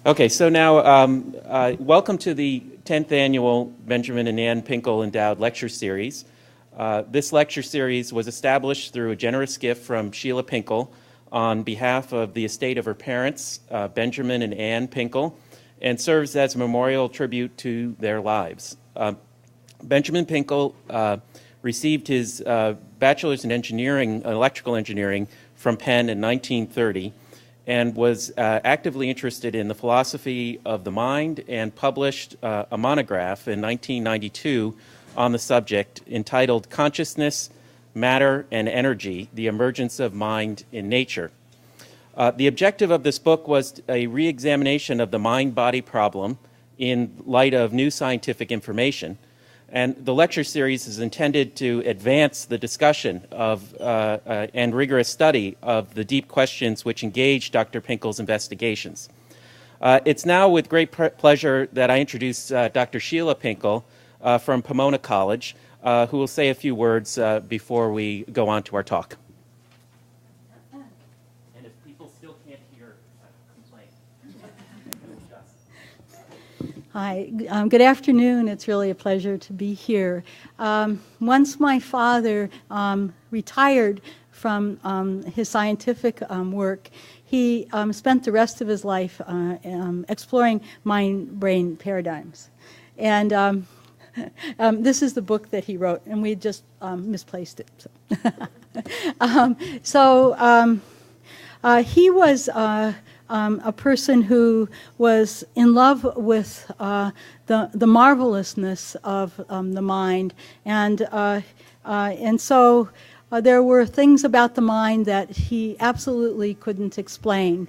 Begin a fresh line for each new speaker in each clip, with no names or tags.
Okay, so now welcome to the 10th Annual Benjamin and Ann Pinkel Endowed Lecture Series. This lecture series was established through a generous gift from Sheila Pinkel on behalf of the estate of her parents, Benjamin and Ann Pinkel, and serves as a memorial tribute to their lives. Benjamin Pinkel received his bachelor's in engineering, electrical engineering, from Penn in 1930, and was actively interested in the philosophy of the mind, and published a monograph in 1992 on the subject entitled Consciousness, Matter, and Energy, The Emergence of Mind in Nature. The objective of this book was a re-examination of the mind-body problem in light of new scientific information. And the lecture series is intended to advance the discussion of and rigorous study of the deep questions which engage Dr. Pinkel's investigations. It's now with great pleasure that I introduce Dr. Sheila Pinkel from Pomona College, who will say a few words before we go on to our talk. And if people still can't hear, complain.
Hi, good afternoon. It's really a pleasure to be here. Once my father retired from his scientific work, he spent the rest of his life exploring mind-brain paradigms. And this is the book that he wrote, and we just misplaced it. He was a person who was in love with the marvelousness of the mind, and so there were things about the mind that he absolutely couldn't explain.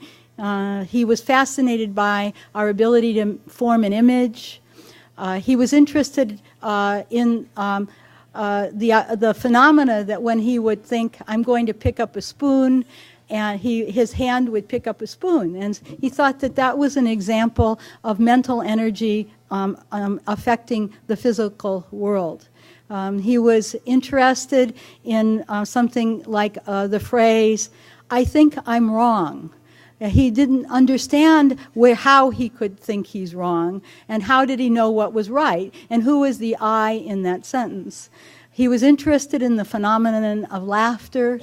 He was fascinated by our ability to form an image. He was interested in the phenomena that when he would think, I'm going to pick up a spoon, and his hand would pick up a spoon. And he thought that that was an example of mental energy affecting the physical world. He was interested in something like the phrase, I think I'm wrong. He didn't understand how he could think he's wrong, and how did he know what was right, and who is the I in that sentence. He was interested in the phenomenon of laughter,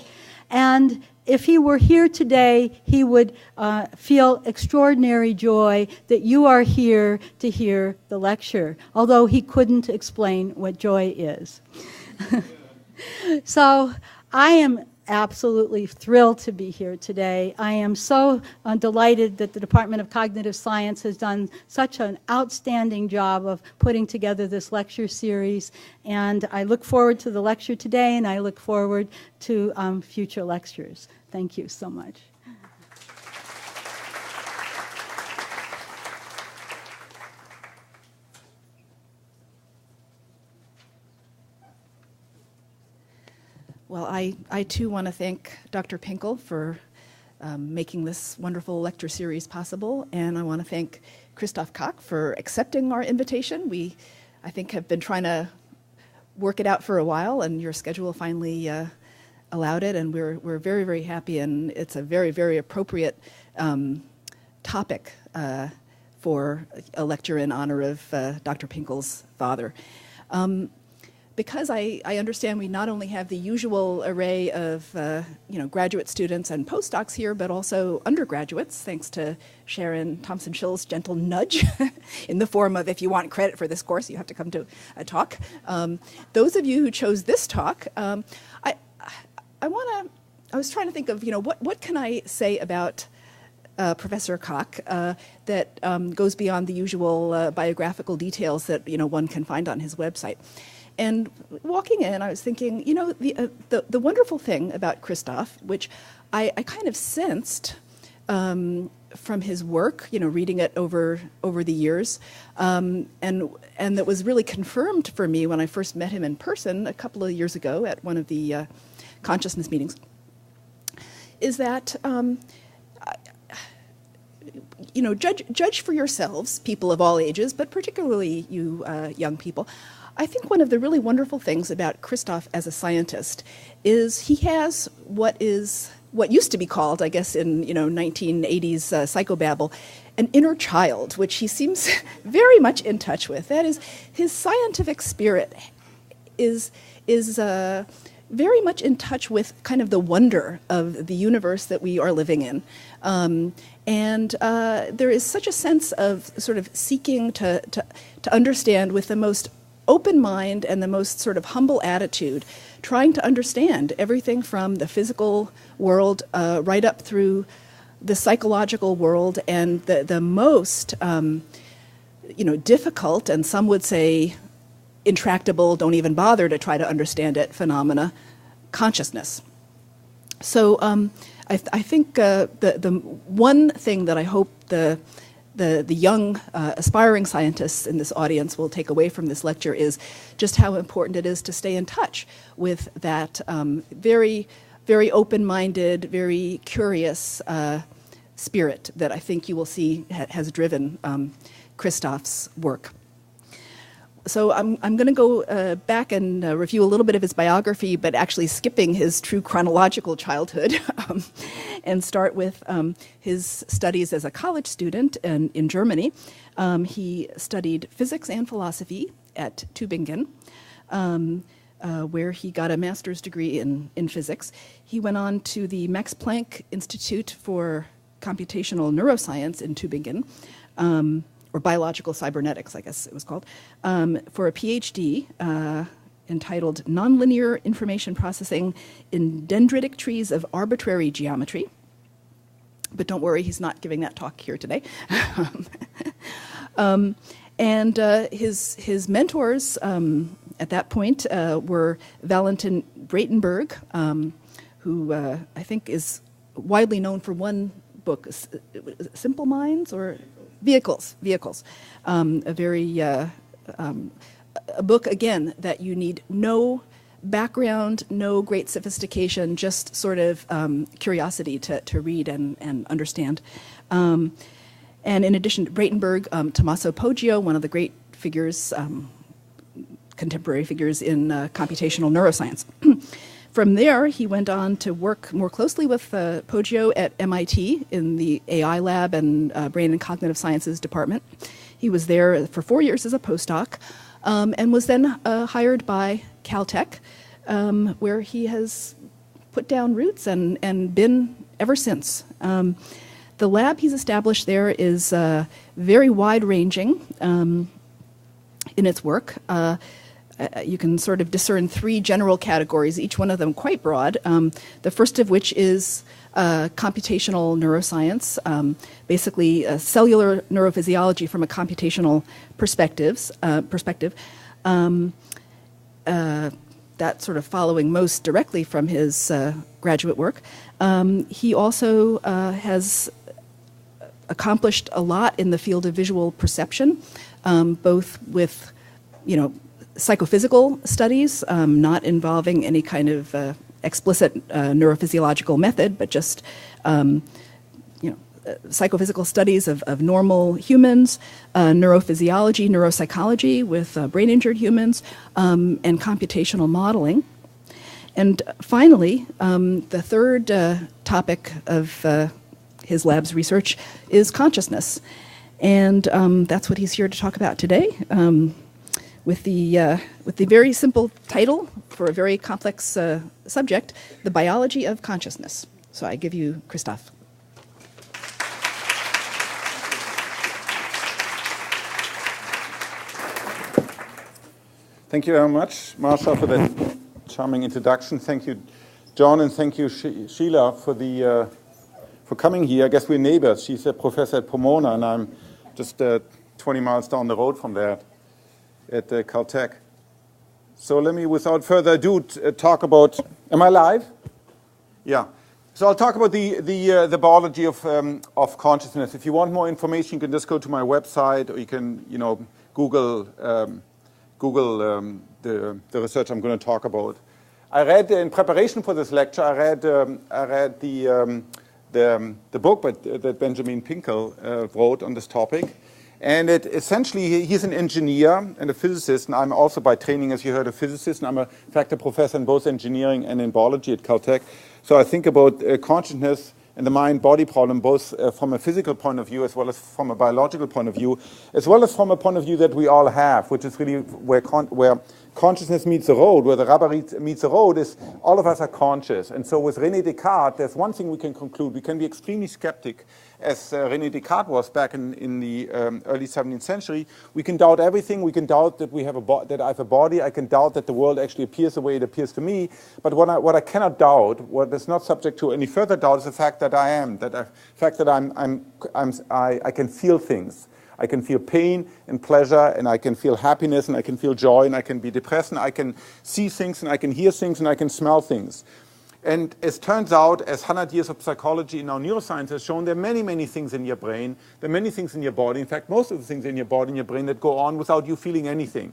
and if he were here today, he would feel extraordinary joy that you are here to hear the lecture, although he couldn't explain what joy is. So I am absolutely thrilled to be here today. I am so delighted that the Department of Cognitive Science has done such an outstanding job of putting together this lecture series, and I look forward to the lecture today, and I look forward to future lectures. Thank you so much.
Well, I too want to thank Dr. Pinkel for making this wonderful lecture series possible, and I want to thank Christoph Koch for accepting our invitation. We, I think, have been trying to work it out for a while, and your schedule finally allowed it, and we're very, very happy, and it's a very, very appropriate topic for a lecture in honor of Dr. Pinkel's father. Because I understand we not only have the usual array of graduate students and postdocs here, but also undergraduates, thanks to Sharon Thompson-Schill's gentle nudge in the form of, if you want credit for this course, you have to come to a talk. Those of you who chose this talk, I was trying to think of, what can I say about Professor Koch that goes beyond the usual biographical details that one can find on his website. And walking in, I was thinking, the wonderful thing about Christoph, which I kind of sensed from his work, reading it over the years, and that was really confirmed for me when I first met him in person a couple of years ago at one of the consciousness meetings, is that judge for yourselves, people of all ages, but particularly you young people. I think one of the really wonderful things about Christoph as a scientist is he has what is what used to be called, I guess, in 1980s psychobabble, an inner child, which he seems very much in touch with. That is, his scientific spirit is very much in touch with kind of the wonder of the universe that we are living in. And there is such a sense of sort of seeking to understand with the most open mind and the most sort of humble attitude, trying to understand everything from the physical world right up through the psychological world and the most difficult, and some would say intractable, don't even bother to try to understand it, phenomena, consciousness. So I think the one thing that I hope the young aspiring scientists in this audience will take away from this lecture is just how important it is to stay in touch with that very, very open-minded, very curious spirit that I think you will see has driven Christoph's work. So I'm going to go back and review a little bit of his biography, but actually skipping his true chronological childhood, and start with his studies as a college student in Germany. He studied physics and philosophy at Tübingen, where he got a master's degree in physics. He went on to the Max Planck Institute for Computational Neuroscience in Tübingen, or biological cybernetics, I guess it was called, for a PhD entitled Nonlinear Information Processing in Dendritic Trees of Arbitrary Geometry. But don't worry, he's not giving that talk here today. And his mentors at that point were Valentin Breitenberg, who I think is widely known for one book, Simple Minds or Vehicles. A very a book, again, that you need no background, no great sophistication, just sort of curiosity to read and understand. And in addition to Breitenberg, Tommaso Poggio, one of the great figures, contemporary figures in computational neuroscience. From there, he went on to work more closely with Poggio at MIT in the AI lab and Brain and Cognitive Sciences department. He was there for 4 years as a postdoc, and was then hired by Caltech, where he has put down roots and been ever since. The lab he's established there is very wide-ranging in its work. You can sort of discern three general categories, each one of them quite broad. The first of which is computational neuroscience, basically cellular neurophysiology from a computational perspective. That sort of following most directly from his graduate work. He also has accomplished a lot in the field of visual perception, both with, psychophysical studies, not involving any kind of explicit neurophysiological method, but just psychophysical studies of normal humans, neurophysiology, neuropsychology with brain-injured humans, and computational modeling. And finally, the third topic of his lab's research is consciousness. And that's what he's here to talk about today. With the very simple title for a very complex subject, The Biology of Consciousness. So I give you Christoph.
Thank you very much, Marsha, for that charming introduction. Thank you, John, and thank you, Sheila, for coming here. I guess we're neighbors. She's a professor at Pomona, and I'm just 20 miles down the road from there at Caltech. So let me, without further ado, talk about. Am I live? Yeah. So I'll talk about the biology of consciousness. If you want more information, you can just go to my website, or you can Google the research I'm going to talk about. I read in preparation for this lecture. I read the book that Benjamin Pinkel wrote on this topic, And essentially, he's an engineer and a physicist, and I'm also by training, as you heard, a physicist, and I'm in fact a professor in both engineering and in biology at Caltech. So I think about consciousness and the mind-body problem, both from a physical point of view as well as from a biological point of view, as well as from a point of view that we all have, which is really where consciousness meets the road, where the rubber meets the road, is all of us are conscious. And so with René Descartes, there's one thing we can conclude. We can be extremely skeptic, as René Descartes was back in the early 17th century. We can doubt everything. We can doubt that that I have a body. I can doubt that the world actually appears the way it appears to me. But what I cannot doubt, what is not subject to any further doubt, is the fact that I am, the fact that I can feel things. I can feel pain and pleasure, and I can feel happiness, and I can feel joy, and I can be depressed, and I can see things, and I can hear things, and I can smell things. And it turns out, as 100 years of psychology and now neuroscience has shown, there are many, many things in your brain. There are many things in your body. In fact, most of the things in your body and your brain that go on without you feeling anything.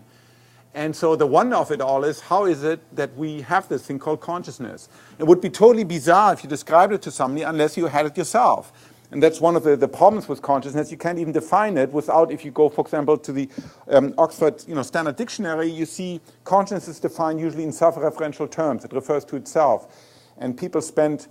And so the wonder of it all is, how is it that we have this thing called consciousness? It would be totally bizarre if you described it to somebody unless you had it yourself. And that's one of the problems with consciousness. You can't even define it without, if you go, for example, to the Oxford Standard Dictionary, you see consciousness is defined usually in self-referential terms. It refers to itself. And people spend,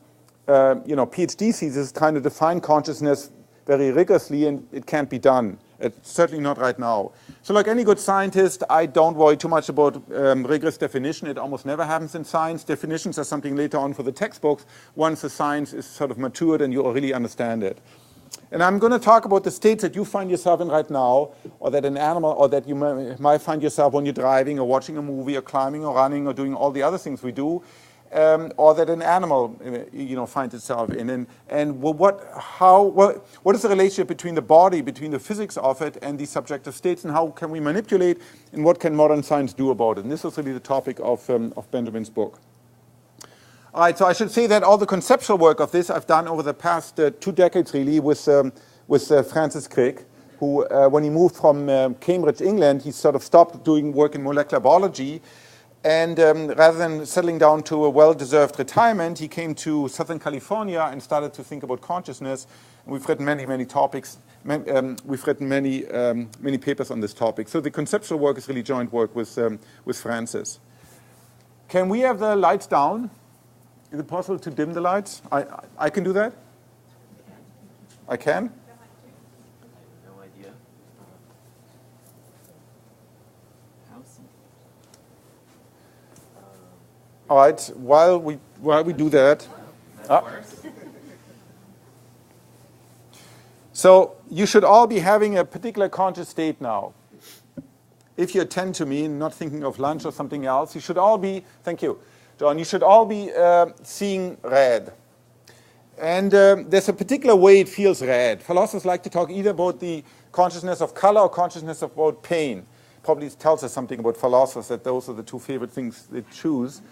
PhD theses trying to define consciousness very rigorously, and it can't be done. It's certainly not right now. So like any good scientist, I don't worry too much about rigorous definition. It almost never happens in science. Definitions are something later on for the textbooks, once the science is sort of matured and you really understand it. And I'm going to talk about the states that you find yourself in right now, or that an animal, or that you might find yourself when you're driving or watching a movie or climbing or running or doing all the other things we do. Or that an animal, finds itself in, and what is the relationship between the body, between the physics of it, and these subjective states, and how can we manipulate, and what can modern science do about it? And this is really the topic of Benjamin's book. All right, so I should say that all the conceptual work of this I've done over the past 2 decades, really, with Francis Crick, who, when he moved from Cambridge, England, he sort of stopped doing work in molecular biology. And rather than settling down to a well-deserved retirement, he came to Southern California and started to think about consciousness. And we've written many, many topics. We've written many papers on this topic. So the conceptual work is really joint work with Francis. Can we have the lights down? Is it possible to dim the lights? I can do that? I can? All right, while we do that. So you should all be having a particular conscious state now. If you attend to me and not thinking of lunch or something else, you should all be, thank you, John, you should all be seeing red. And there's a particular way it feels red. Philosophers like to talk either about the consciousness of color or consciousness about pain. Probably tells us something about philosophers that those are the 2 favorite things they choose.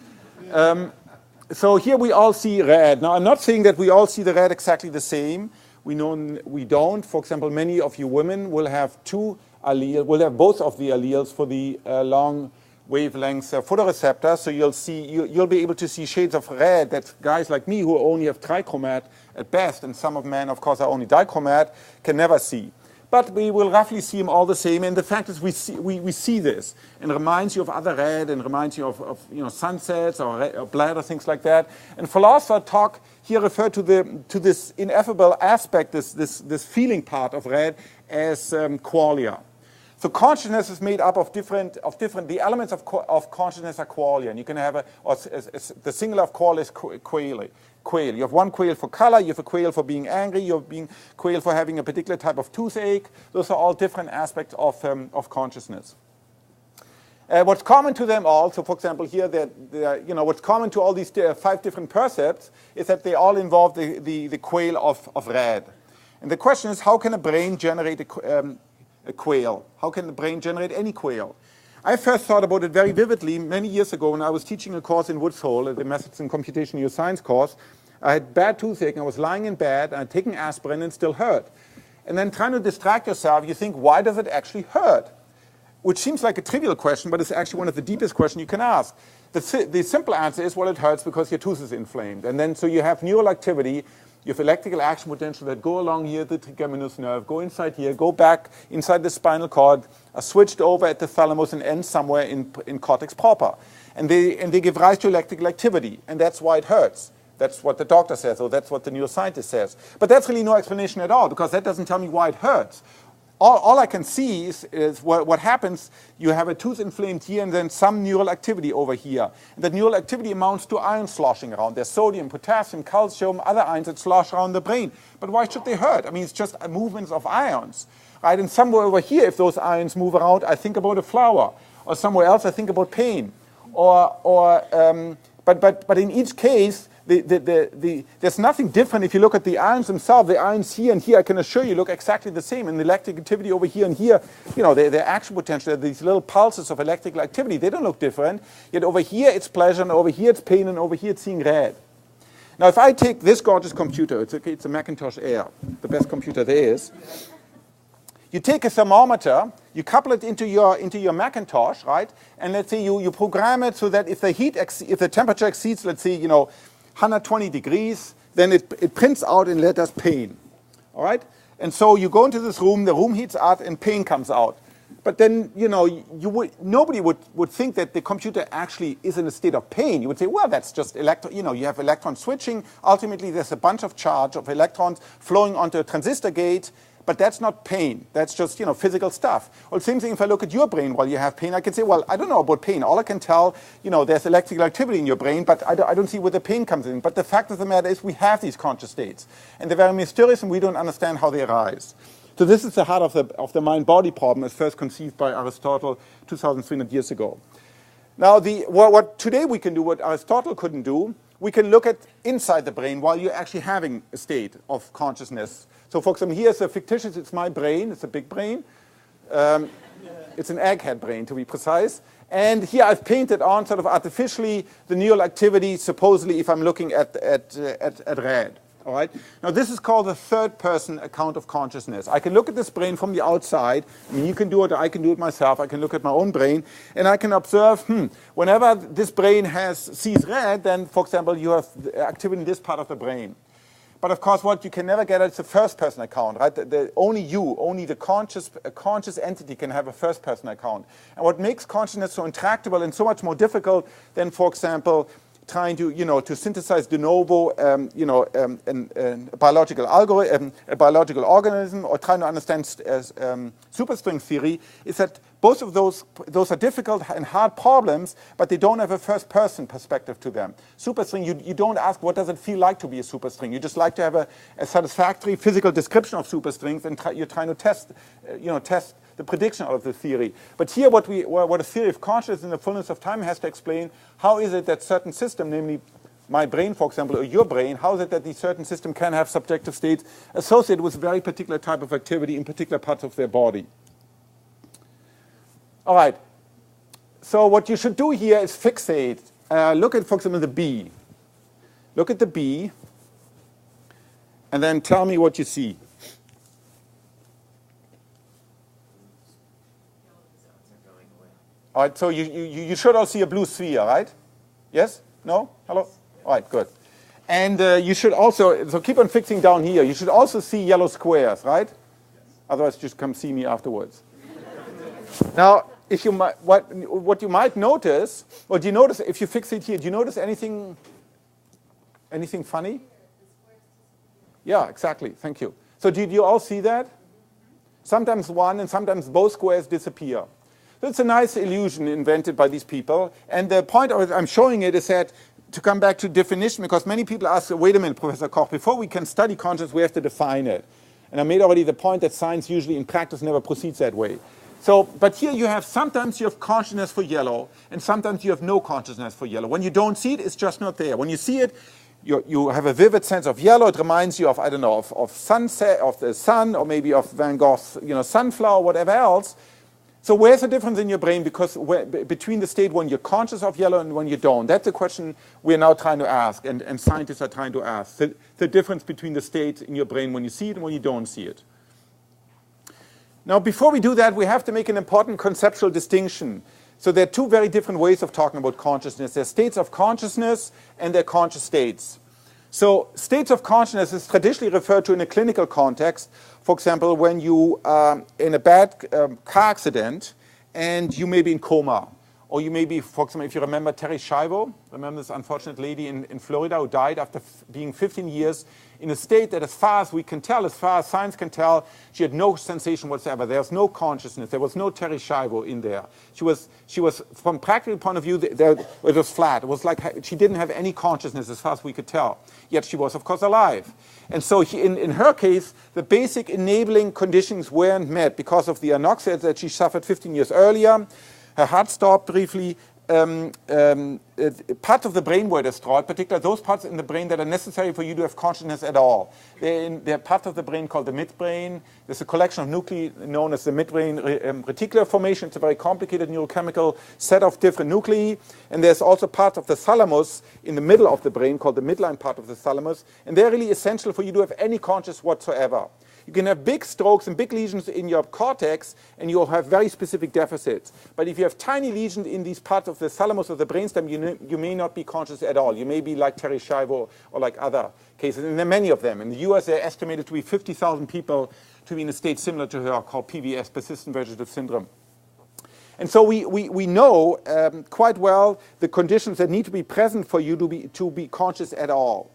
So here we all see red. Now, I'm not saying that we all see the red exactly the same. We know we don't. For example, many of you women will have 2 alleles, will have both of the alleles for the long wavelength photoreceptor. So you'll be able to see shades of red that guys like me who only have trichromat at best, and some of men, of course, are only dichromat, can never see. But we will roughly see them all the same. And the fact is we see this, and reminds you of other red, and reminds you of sunsets or blood or things like that. And philosophers talk here refer to this ineffable aspect, this feeling part of red as qualia. So consciousness is made up of different. The elements of consciousness are qualia, and you can have the singular of qualia is quale. Quail. You have one quail for color, you have a quail for being angry, you have a quail for having a particular type of toothache. Those are all different aspects of consciousness. What's common to them all, so for example here, what's common to all these 5 different percepts is that they all involve the quail of red. And the question is, how can a brain generate a quail? How can the brain generate any quail? I first thought about it very vividly many years ago when I was teaching a course in Woods Hole, the Methods in Computational Science course. I had bad toothache, and I was lying in bed, and I'd taken aspirin, and it still hurt. And then trying to distract yourself, you think, why does it actually hurt? Which seems like a trivial question, but it's actually one of the deepest questions you can ask. The simple answer is, well, it hurts because your tooth is inflamed. And then so you have neural activity You have electrical action potential that go along here, the trigeminous nerve, go inside here, go back inside the spinal cord, are switched over at the thalamus and end somewhere in cortex proper. And they give rise to electrical activity, and that's why it hurts. That's what the doctor says, or that's what the neuroscientist says. But that's really no explanation at all, because that doesn't tell me why it hurts. All I can see is what happens. You have a tooth inflamed here and then some neural activity over here. And that neural activity amounts to ions sloshing around. There's sodium, potassium, calcium, other ions that slosh around the brain. But why should they hurt? I mean, it's just movements of ions. Right? And somewhere over here, if those ions move around, I think about a flower. Or somewhere else, I think about pain. But in each case, there's nothing different if you look at the ions themselves. The ions here and here, I can assure you, look exactly the same. And the electric activity over here and here, their action potential, these little pulses of electrical activity, they don't look different. Yet over here it's pleasure, and over here it's pain, and over here it's seeing red. Now, if I take this gorgeous computer, it's a Macintosh Air, the best computer there is. You take a thermometer, you couple it into your Macintosh, right? And let's say you program it so that if the temperature exceeds, let's say, 120 degrees, then it prints out in letters pain, all right? And so you go into this room, the room heats up, and pain comes out. But then, nobody would think that the computer actually is in a state of pain. You would say, well, that's just you have electron switching. Ultimately, there's a bunch of charge of electrons flowing onto a transistor gate. But that's not pain. That's just, physical stuff. Well, same thing if I look at your brain while you have pain. I can say, well, I don't know about pain. All I can tell, there's electrical activity in your brain, but I don't see where the pain comes in. But the fact of the matter is we have these conscious states. And they're very mysterious, and we don't understand how they arise. So this is the heart of the mind-body problem as first conceived by Aristotle 2,300 years ago. Now, what today we can do, what Aristotle couldn't do, we can look at inside the brain while you're actually having a state of consciousness. So, for example, here's a fictitious, it's my brain, it's a big brain. It's an egghead brain, to be precise. And here I've painted on sort of artificially the neural activity, supposedly, if I'm looking at red. All right? Now, this is called the third-person account of consciousness. I can look at this brain from the outside. I mean, you can do it, or I can do it myself. I can look at my own brain, and I can observe, whenever this brain sees red, then, for example, you have activity in this part of the brain. But of course, what you can never get is a first-person account, right? Only the conscious entity can have a first-person account. And what makes consciousness so intractable and so much more difficult than, for example, trying to synthesize de novo, a biological algorithm, a biological organism, or trying to understand superstring theory, is that both of those are difficult and hard problems, but they don't have a first-person perspective to them. Superstring, you don't ask what does it feel like to be a superstring. You just like to have a satisfactory physical description of superstrings, and you're trying to test the prediction of the theory. But here, what a theory of consciousness in the fullness of time has to explain, how is it that certain system, namely my brain, for example, or your brain, how is it that these certain system can have subjective states associated with a very particular type of activity in particular parts of their body. All right. So what you should do here is fixate. Look at, for example, the bee. Look at the bee, and then tell me what you see. All right, so you should all see a blue sphere, right? Yes? No? Hello? All right, good. And you should also, so keep on fixing down here. You should also see yellow squares, right? Yes. Otherwise, just come see me afterwards. Now, what you might notice, or do you notice, if you fixate here, do you notice anything funny? Yeah, exactly. Thank you. So did you all see that? Sometimes one and sometimes both squares disappear. So it's a nice illusion invented by these people. And the point of it, I'm showing it, is that to come back to definition, because many people ask, wait a minute, Professor Koch, before we can study consciousness, we have to define it. And I made already the point that science usually in practice never proceeds that way. So, but here you have, sometimes you have consciousness for yellow, and sometimes you have no consciousness for yellow. When you don't see it, it's just not there. When you see it, you have a vivid sense of yellow. It reminds you of, I don't know, of sunset, of the sun, or maybe of Van Gogh's, sunflower, whatever else. So where's the difference in your brain between the state when you're conscious of yellow and when you don't? That's the question we're now trying to ask, and scientists are trying to ask. The difference between the states in your brain when you see it and when you don't see it. Now, before we do that, we have to make an important conceptual distinction. So there are two very different ways of talking about consciousness. There are states of consciousness and there are conscious states. So states of consciousness is traditionally referred to in a clinical context. For example, when you are in a bad car accident and you may be in coma. Or you may be, for example, if you remember Terry Schiavo, remember this unfortunate lady in Florida who died after being 15 years in a state that, as far as we can tell, as far as science can tell, she had no sensation whatsoever. There was no consciousness. There was no Terry Schiavo in there. She was, from practical point of view, it was flat. It was like she didn't have any consciousness as far as we could tell. Yet she was, of course, alive. And so in her case, the basic enabling conditions weren't met because of the anoxia that she suffered 15 years earlier. Her heart stopped briefly. Parts of the brain were destroyed, particularly those parts in the brain that are necessary for you to have consciousness at all. They're part of the brain called the midbrain. There's a collection of nuclei known as the midbrain reticular formation. It's a very complicated neurochemical set of different nuclei. And there's also part of the thalamus in the middle of the brain called the midline part of the thalamus. And they're really essential for you to have any consciousness whatsoever. You can have big strokes and big lesions in your cortex, and you'll have very specific deficits. But if you have tiny lesions in these parts of the thalamus of the brainstem, you may not be conscious at all. You may be like Terry Schiavo or like other cases. And there are many of them. In the US, they're estimated to be 50,000 people to be in a state similar to her called PVS, persistent vegetative syndrome. And so we know quite well the conditions that need to be present for you to be conscious at all.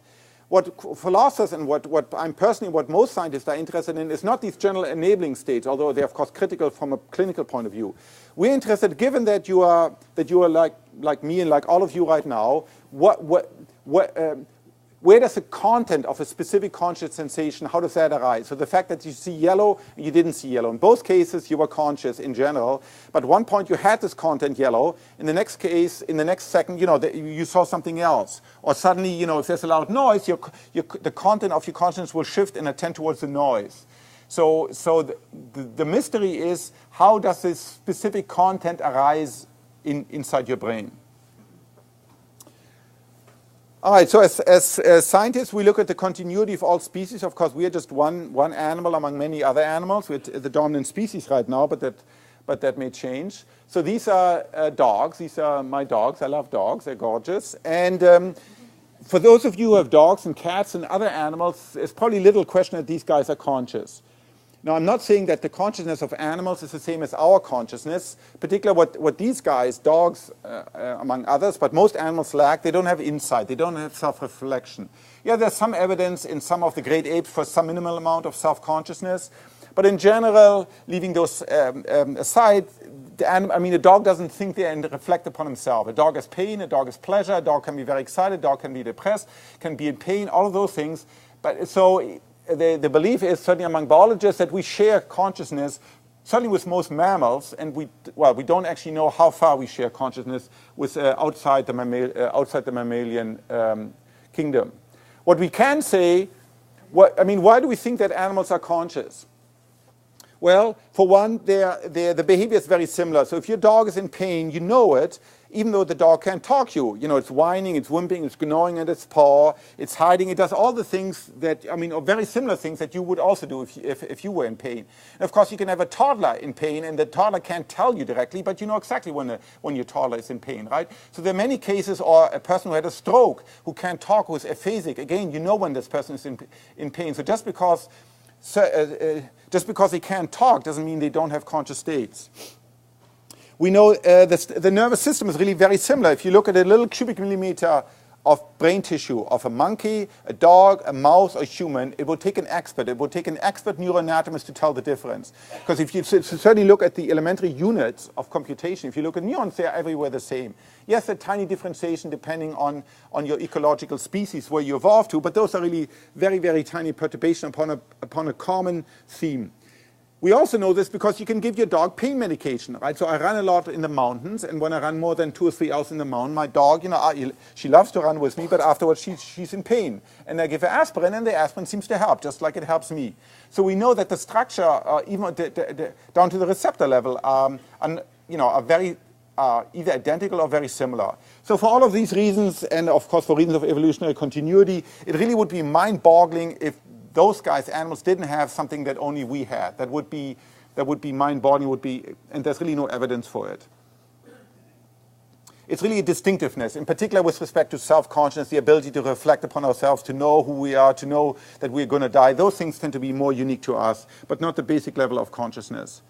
What philosophers and what most scientists are interested in is not these general enabling states, although they're of course critical from a clinical point of view. We're interested, given that you are like me and like all of you right now, where does the content of a specific conscious sensation, how does that arise? So the fact that you see yellow, you didn't see yellow. In both cases, you were conscious in general, but at one point you had this content yellow. In the next case, in the next second, you saw something else. Or suddenly, if there's a loud noise, the content of your consciousness will shift and attend towards the noise. So the mystery is, how does this specific content arise inside your brain? All right, so as scientists, we look at the continuity of all species. Of course, we are just one animal among many other animals. We're the dominant species right now, but that may change. So these are dogs. These are my dogs. I love dogs. They're gorgeous. And for those of you who have dogs and cats and other animals, there's probably little question that these guys are conscious. Now, I'm not saying that the consciousness of animals is the same as our consciousness, particularly what these guys, dogs among others, but most animals lack. They don't have insight. They don't have self-reflection. Yeah, there's some evidence in some of the great apes for some minimal amount of self-consciousness. But in general, leaving those aside, a dog doesn't think there and reflect upon himself. A dog has pain, a dog has pleasure, a dog can be very excited, a dog can be depressed, can be in pain, all of those things. But so the belief is, certainly among biologists, that we share consciousness, certainly with most mammals, and we don't actually know how far we share consciousness with outside the mammalian kingdom. What we can say, why do we think that animals are conscious? Well, for one, the behavior is very similar. So if your dog is in pain, you know it, even though the dog can't talk you. It's whining, it's whimpering, it's gnawing at its paw, it's hiding. It does all the things that, or very similar things that you would also do if you were in pain. And of course, you can have a toddler in pain, and the toddler can't tell you directly, but you know exactly when your toddler is in pain, right? So there are many cases, or a person who had a stroke, who can't talk, who is aphasic. Again, you know when this person is in pain. So just because they can't talk doesn't mean they don't have conscious states. We know the nervous system is really very similar. If you look at a little cubic millimeter of brain tissue of a monkey, a dog, a mouse, or a human, it will take an expert. It will take an expert neuroanatomist to tell the difference. Because if you certainly look at the elementary units of computation, if you look at neurons, they are everywhere the same. Yes, a tiny differentiation depending on your ecological species where you evolved to, but those are really very, very tiny perturbations upon a common theme. We also know this because you can give your dog pain medication, right? So I run a lot in the mountains, and when I run more than 2 or 3 hours in the mountain, my dog, she loves to run with me, but afterwards she's in pain. And I give her aspirin, and the aspirin seems to help, just like it helps me. So we know that the structure, even down to the receptor level, are very either identical or very similar. So for all of these reasons, and of course for reasons of evolutionary continuity, it really would be mind-boggling if those guys, animals, didn't have something that only we had. That would be mind-boggling, and there's really no evidence for it. It's really a distinctiveness, in particular with respect to self-consciousness, the ability to reflect upon ourselves, to know who we are, to know that we're going to die. Those things tend to be more unique to us, but not the basic level of consciousness.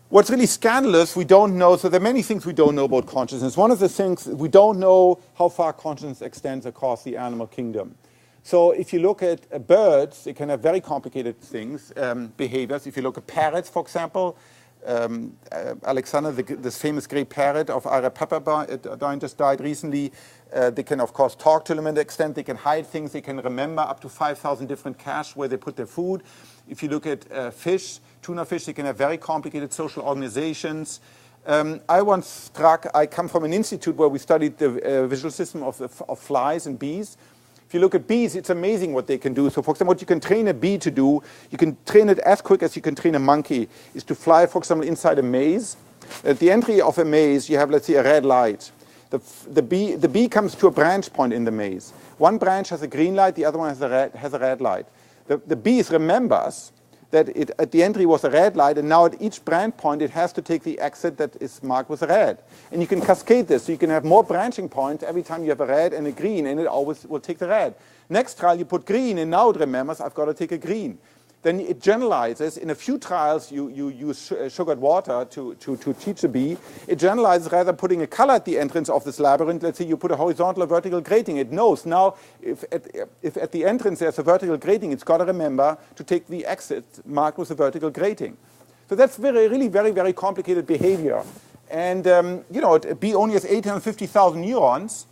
What's really scandalous, we don't know, so there are many things we don't know about consciousness. One of the things, we don't know how far consciousness extends across the animal kingdom. So if you look at birds, they can have very complicated things, behaviors. If you look at parrots, for example, Alexander, this famous great parrot of Ira Pepperdein just died recently. They can, of course, talk to a limited extent. They can hide things. They can remember up to 5,000 different caches where they put their food. If you look at fish, tuna fish, they can have very complicated social organizations. I come from an institute where we studied the visual system of flies and bees. If you look at bees, it's amazing what they can do. So, for example, what you can train a bee to do, you can train it as quick as you can train a monkey, is to fly, for example, inside a maze. At the entry of a maze, you have, let's say, a red light. The bee comes to a branch point in the maze. One branch has a green light, the other one has a red light. The bee remembers that at the entry was a red light, and now at each branch point it has to take the exit that is marked with red. And you can cascade this, so you can have more branching points every time you have a red and a green, and it always will take the red. Next trial you put green, and now it remembers I've got to take a green. Then it generalizes. In a few trials you use sugared water to teach the bee. It generalizes rather than putting a color at the entrance of this labyrinth. Let's say you put a horizontal or vertical grating. It knows now if at the entrance there's a vertical grating, it's got to remember to take the exit marked with a vertical grating. So that's really very, very complicated behavior. And a bee only has 850,000 neurons.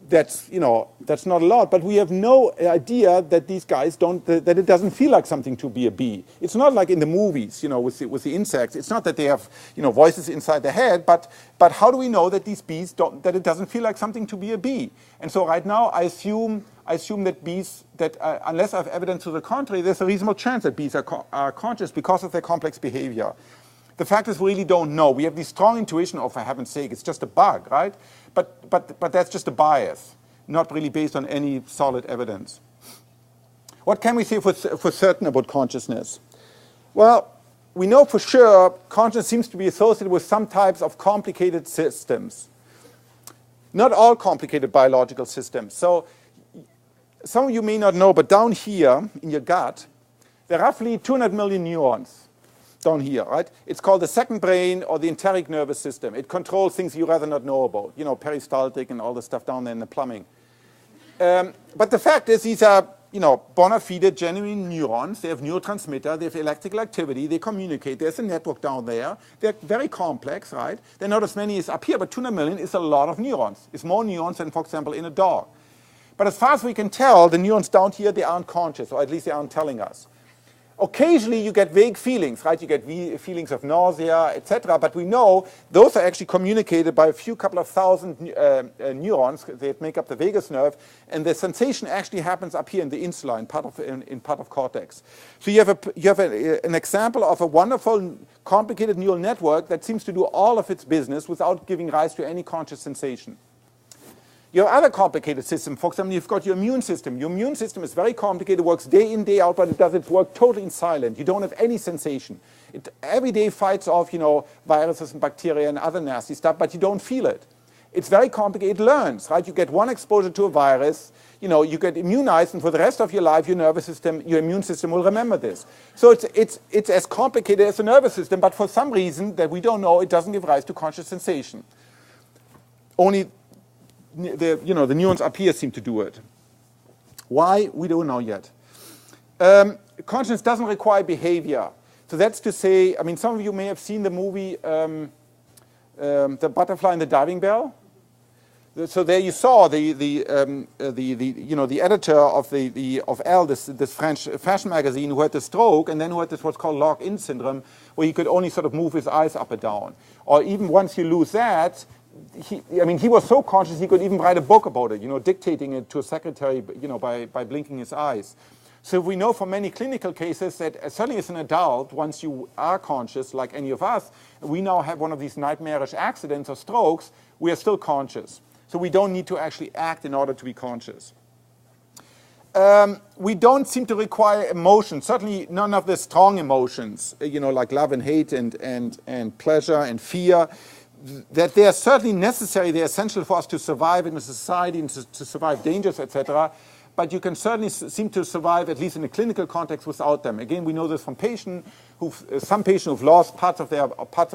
That's not a lot, but we have no idea that these guys that it doesn't feel like something to be a bee. It's not like in the movies, with the insects. It's not that they have, voices inside their head, but how do we know that these bees that it doesn't feel like something to be a bee? And so right now I assume that bees, unless I have evidence to the contrary, there's a reasonable chance that bees are conscious because of their complex behavior. The fact is we really don't know. We have this strong intuition, for heaven's sake, it's just a bug, right? But that's just a bias, not really based on any solid evidence. What can we say for certain about consciousness? Well, we know for sure consciousness seems to be associated with some types of complicated systems. Not all complicated biological systems. So some of you may not know, but down here in your gut, there are roughly 200 million neurons. Down here, right? It's called the second brain or the enteric nervous system. It controls things you rather not know about, peristaltic and all the stuff down there in the plumbing. But the fact is these are, bona fide, genuine neurons. They have neurotransmitter, they have electrical activity, they communicate. There's a network down there. They're very complex, right? They're not as many as up here, but 200 million is a lot of neurons. It's more neurons than, for example, in a dog. But as far as we can tell, the neurons down here, they aren't conscious, or at least they aren't telling us. Occasionally you get vague feelings, right? You get feelings of nausea, etc. But we know those are actually communicated by a couple of thousand neurons that make up the vagus nerve, and the sensation actually happens up here in the insula, in part of cortex. So you have an example of a wonderful, complicated neural network that seems to do all of its business without giving rise to any conscious sensation. You have other complicated systems. For example, you've got your immune system. Your immune system is very complicated. It works day in, day out, but it does its work totally in silent. You don't have any sensation. It every day fights off, viruses and bacteria and other nasty stuff, but you don't feel it. It's very complicated. It learns, right? You get one exposure to a virus, you get immunized, and for the rest of your life, your immune system will remember this. So it's as complicated as the nervous system, but for some reason that we don't know, it doesn't give rise to conscious sensation. Only the neurons up here seem to do it. Why? We don't know yet. Consciousness doesn't require behavior. So that's to say, some of you may have seen the movie The Butterfly and the Diving Bell. So there you saw the editor of Elle, this French fashion magazine, who had the stroke and then who had this what's called lock-in syndrome, where he could only sort of move his eyes up and down. Or even once you lose that, he was so conscious he could even write a book about it, dictating it to a secretary, by blinking his eyes. So we know from many clinical cases that certainly as an adult, once you are conscious, like any of us, we now have one of these nightmarish accidents or strokes, we are still conscious. So we don't need to actually act in order to be conscious. We don't seem to require emotions, certainly none of the strong emotions, like love and hate and pleasure and fear. that they are certainly necessary, they're essential for us to survive in a society and to survive dangers, etc. But you can certainly seem to survive, at least in a clinical context, without them. Again, we know this from some patients who've lost parts of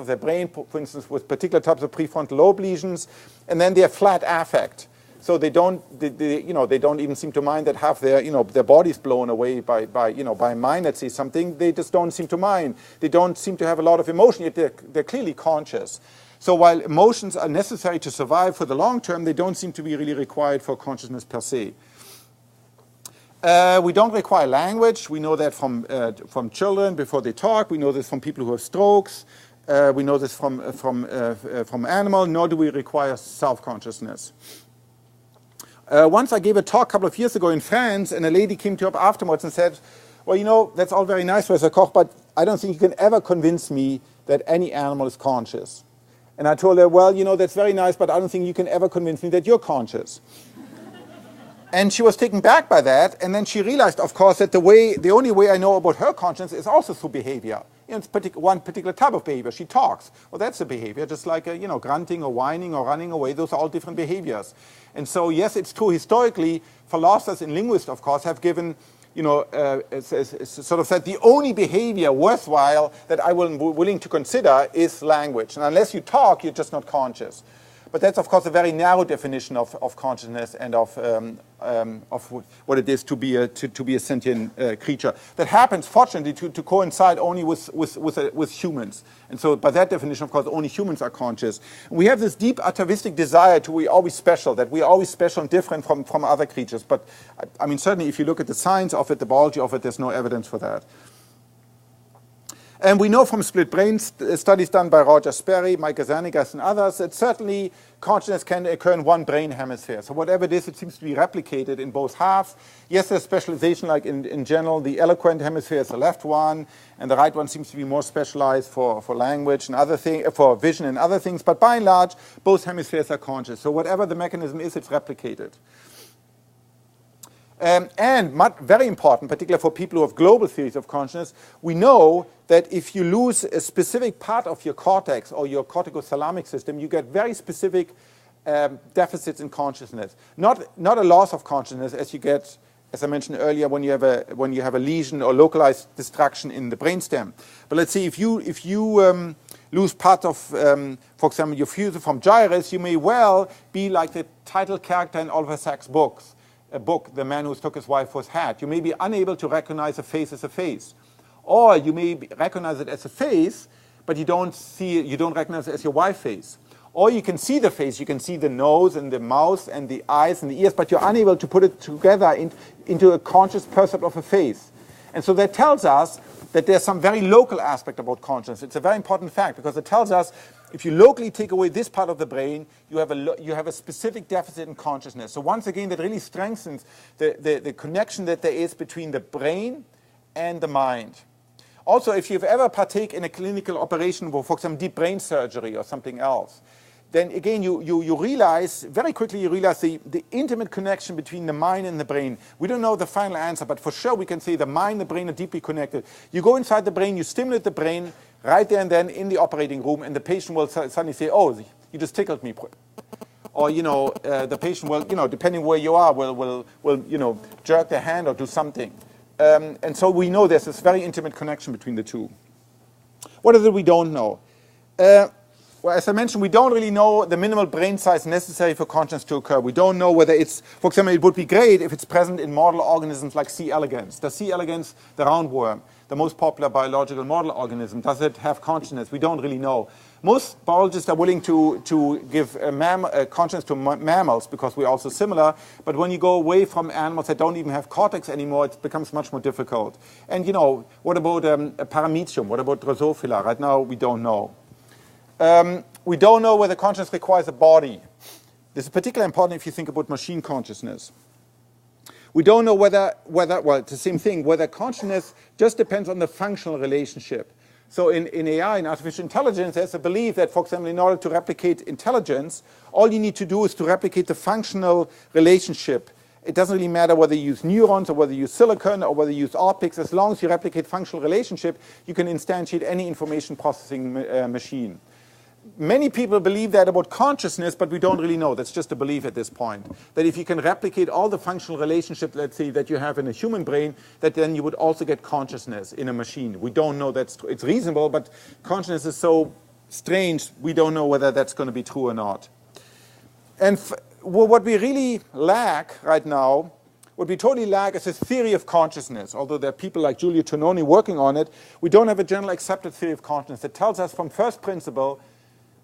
their brain, for instance, with particular types of prefrontal lobe lesions, and then they have flat affect. So they don't even seem to mind that half their body's blown away by a mine that sees something. They just don't seem to mind. They don't seem to have a lot of emotion, yet they're clearly conscious. So while emotions are necessary to survive for the long term, they don't seem to be really required for consciousness per se. We don't require language. We know that from children before they talk. We know this from people who have strokes. We know this from animals. Nor do we require self-consciousness. Once I gave a talk a couple of years ago in France, and a lady came to up afterwards and said, well, that's all very nice, Professor Koch, but I don't think you can ever convince me that any animal is conscious. And I told her, well, that's very nice, but I don't think you can ever convince me that you're conscious. And she was taken back by that, and then she realized, of course, that the only way I know about her conscience is also through behavior. It's one particular type of behavior. She talks. Well, that's a behavior, just like grunting or whining or running away. Those are all different behaviors. And so, yes, it's true. Historically, philosophers and linguists, of course, have given, sort of said the only behavior worthwhile that I will be willing to consider is language. And unless you talk, you're just not conscious. But that's, of course, a very narrow definition of consciousness and of what it is to be a sentient creature. That happens, fortunately, to coincide only with humans. And so, by that definition, of course, only humans are conscious. And we have this deep atavistic desire to be always special, that we are always special and different from other creatures. But, I mean, certainly, if you look at the science of it, the biology of it, there's no evidence for that. And we know from split brain studies done by Roger Sperry, Mike Gazzanigas, and others that certainly consciousness can occur in one brain hemisphere. So whatever it is, it seems to be replicated in both halves. Yes, there's specialization, like in general, the eloquent hemisphere is the left one, and the right one seems to be more specialized for language and other things, for vision and other things. But by and large, both hemispheres are conscious. So whatever the mechanism is, it's replicated. And very important, particularly for people who have global theories of consciousness, we know that if you lose a specific part of your cortex or your corticothalamic system, you get very specific deficits in consciousness. Not a loss of consciousness as you get, as I mentioned earlier, when you have a lesion or localized destruction in the brainstem. But let's say if you lose part of, for example, your fusiform gyrus, you may well be like the title character in Oliver Sacks' books. A book, The Man Who Took His Wife for His Hat. You may be unable to recognize a face as a face. Or you may recognize it as a face, but you don't recognize it as your wife's face. Or you can see the face, you can see the nose and the mouth and the eyes and the ears, but you're unable to put it together into a conscious percept of a face. And so that tells us that there's some very local aspect about consciousness. It's a very important fact, because it tells us if you locally take away this part of the brain, you have a specific deficit in consciousness. So once again, that really strengthens the connection that there is between the brain and the mind. Also, if you've ever partake in a clinical operation, for example, deep brain surgery or something else, then again, you realize, very quickly you realize the intimate connection between the mind and the brain. We don't know the final answer, but for sure we can say the mind and the brain are deeply connected. You go inside the brain, you stimulate the brain, right there and then in the operating room, and the patient will suddenly say, oh, you just tickled me. Or, the patient will, depending where you are, will jerk their hand or do something. And so we know there's this very intimate connection between the two. What is it we don't know? Well, as I mentioned, we don't really know the minimal brain size necessary for consciousness to occur. We don't know whether it's, for example, it would be great if it's present in model organisms like C. elegans. The C. elegans, the roundworm, the most popular biological model organism, does it have consciousness? We don't really know. Most biologists are willing to give consciousness to mammals because we're also similar, but when you go away from animals that don't even have cortex anymore, it becomes much more difficult. And what about Paramecium? What about Drosophila? Right now, we don't know. We don't know whether consciousness requires a body. This is particularly important if you think about machine consciousness. We don't know whether it's the same thing, whether consciousness just depends on the functional relationship. So in AI, in artificial intelligence, there's a belief that, for example, in order to replicate intelligence, all you need to do is to replicate the functional relationship. It doesn't really matter whether you use neurons or whether you use silicon or whether you use optics. As long as you replicate functional relationship, you can instantiate any information processing machine. many people believe that about consciousness, but we don't really know. That's just a belief at this point. That if you can replicate all the functional relationships, let's say, that you have in a human brain, that then you would also get consciousness in a machine. We don't know that's it's reasonable, but consciousness is so strange, we don't know whether that's going to be true or not. And what we really lack right now, what we totally lack is a theory of consciousness. Although there are people like Giulio Tononi working on it, we don't have a general accepted theory of consciousness that tells us from first principle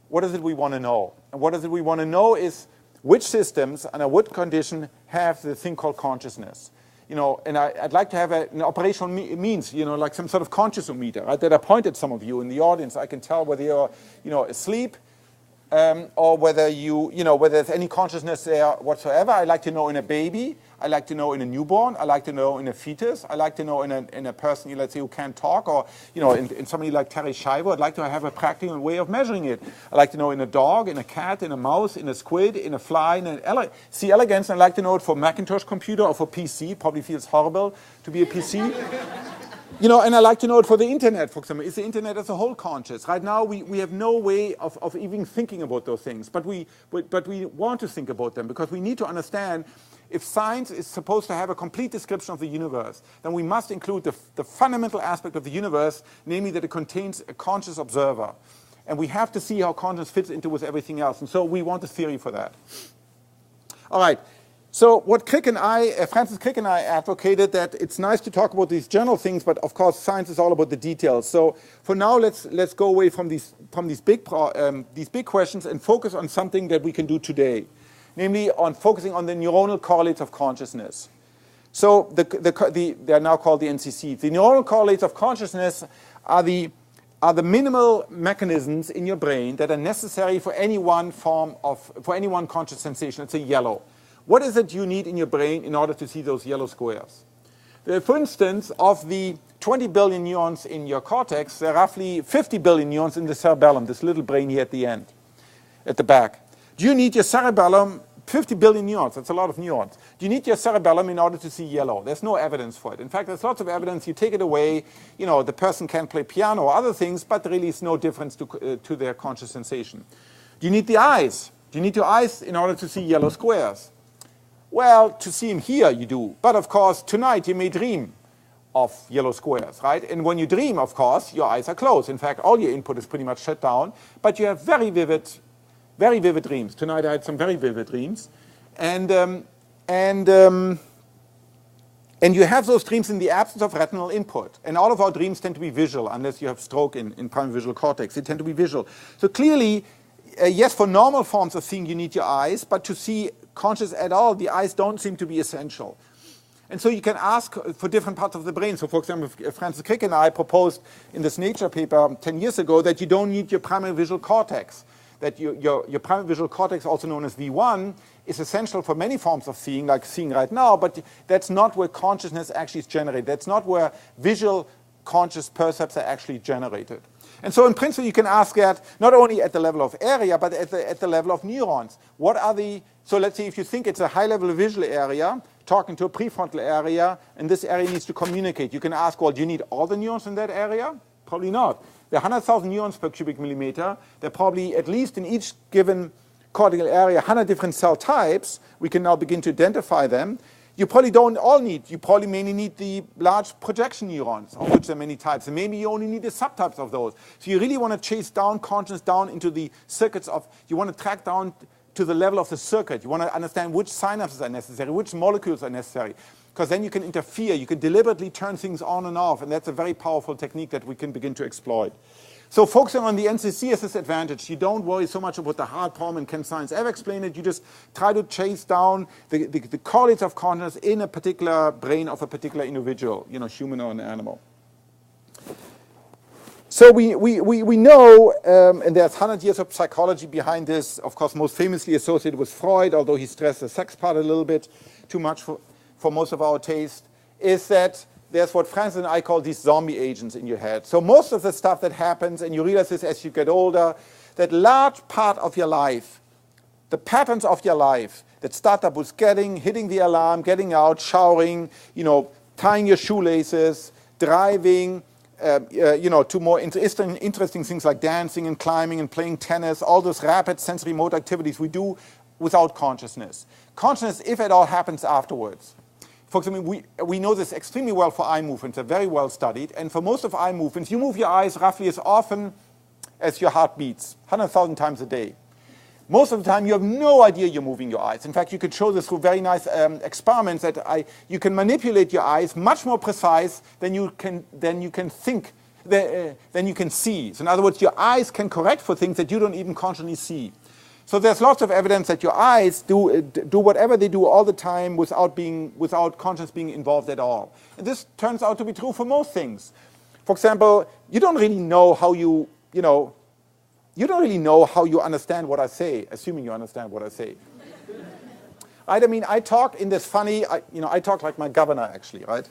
what is it we want to know. And what is it we want to know is which systems under what condition have the thing called consciousness. You know, and I'd like to have an operational means, you know, like some sort of consciousmeter, right, that I point at some of you in the audience. I can tell whether you're, you know, asleep, or whether whether there's any consciousness there whatsoever. I like to know in a baby. I like to know in a newborn. I like to know in a fetus. I like to know in a person, let's say, who can't talk, or in somebody like Terry Schiavo. I'd like to have a practical way of measuring it. I like to know in a dog, in a cat, in a mouse, in a squid, in a fly, in an C. elegans. I'd like to know it for Macintosh computer or for PC. Probably feels horrible to be a PC. You know, and I like to know it for the internet, for example. Is the internet as a whole conscious? Right now, we have no way of even thinking about those things. But we want to think about them because we need to understand if science is supposed to have a complete description of the universe, then we must include the fundamental aspect of the universe, namely that it contains a conscious observer. And we have to see how consciousness fits into with everything else. And so we want a theory for that. All right. So what Francis Crick and I advocated that it's nice to talk about these general things, but of course science is all about the details. So for now, let's go away from these big questions and focus on something that we can do today, namely on focusing on the neuronal correlates of consciousness. So they are now called the NCCs. The neuronal correlates of consciousness are the minimal mechanisms in your brain that are necessary for any one conscious sensation. Let's say yellow. What is it you need in your brain in order to see those yellow squares? For instance, of the 20 billion neurons in your cortex, there are roughly 50 billion neurons in the cerebellum, this little brain here at the end, at the back. Do you need your cerebellum, 50 billion neurons, that's a lot of neurons. Do you need your cerebellum in order to see yellow? There's no evidence for it. In fact, there's lots of evidence. You take it away, you know, the person can play piano or other things, but really it's no difference to their conscious sensation. Do you need the eyes? Do you need your eyes in order to see yellow squares? Well, to see them here, you do. But of course, tonight you may dream of yellow squares, right? And when you dream, of course, your eyes are closed. In fact, all your input is pretty much shut down. But you have very vivid dreams. Tonight I had some very vivid dreams. And you have those dreams in the absence of retinal input. And all of our dreams tend to be visual, unless you have stroke in primary visual cortex. They tend to be visual. So clearly, yes, for normal forms of seeing, you need your eyes. But to see conscious at all, the eyes don't seem to be essential. And so you can ask for different parts of the brain. So for example, Francis Crick and I proposed in this Nature paper 10 years ago that you don't need your primary visual cortex. That your primary visual cortex, also known as V1, is essential for many forms of seeing, like seeing right now, but that's not where consciousness actually is generated. That's not where visual conscious percepts are actually generated. And so in principle, you can ask that not only at the level of area, but at the level of neurons. So let's say if you think it's a high-level visual area, talking to a prefrontal area, and this area needs to communicate. You can ask, well, do you need all the neurons in that area? Probably not. There are 100,000 neurons per cubic millimeter. There are probably, at least in each given cortical area, 100 different cell types. We can now begin to identify them. You probably don't all need. You probably mainly need the large projection neurons, of which there are many types. And maybe you only need the subtypes of those. So you really want to chase down consciousness down into the circuits of, you want to track down to the level of the circuit. You want to understand which synapses are necessary, which molecules are necessary. Because then you can interfere. You can deliberately turn things on and off. And that's a very powerful technique that we can begin to exploit. So focusing on the NCC has this advantage. You don't worry so much about the hard problem and can science ever explain it. You just try to chase down the correlates of consciousness in a particular brain of a particular individual, human or an animal. So we know, and there's 100 years of psychology behind this, of course most famously associated with Freud, although he stressed the sex part a little bit too much for most of our taste, is that there's what Francis and I call these zombie agents in your head. So most of the stuff that happens, and you realize this as you get older, that large part of your life, the patterns of your life that start up with hitting the alarm, getting out, showering, tying your shoelaces, driving, to more interesting things like dancing and climbing and playing tennis, all those rapid sensory motor activities we do without consciousness. Consciousness, if at all, happens afterwards. For example, we know this extremely well for eye movements. They're very well studied. And for most of eye movements, you move your eyes roughly as often as your heart beats, 100,000 times a day. Most of the time, you have no idea you're moving your eyes. In fact, you could show this through very nice experiments that you can manipulate your eyes much more precise than you can think, than you can see. So in other words, your eyes can correct for things that you don't even consciously see. So there's lots of evidence that your eyes do whatever they do all the time without conscience being involved at all. And this turns out to be true for most things. For example, you don't really know how you don't really know how you understand what I say, assuming you understand what I say. Right? I mean, I talk in this funny, I talk like my governor, actually, right?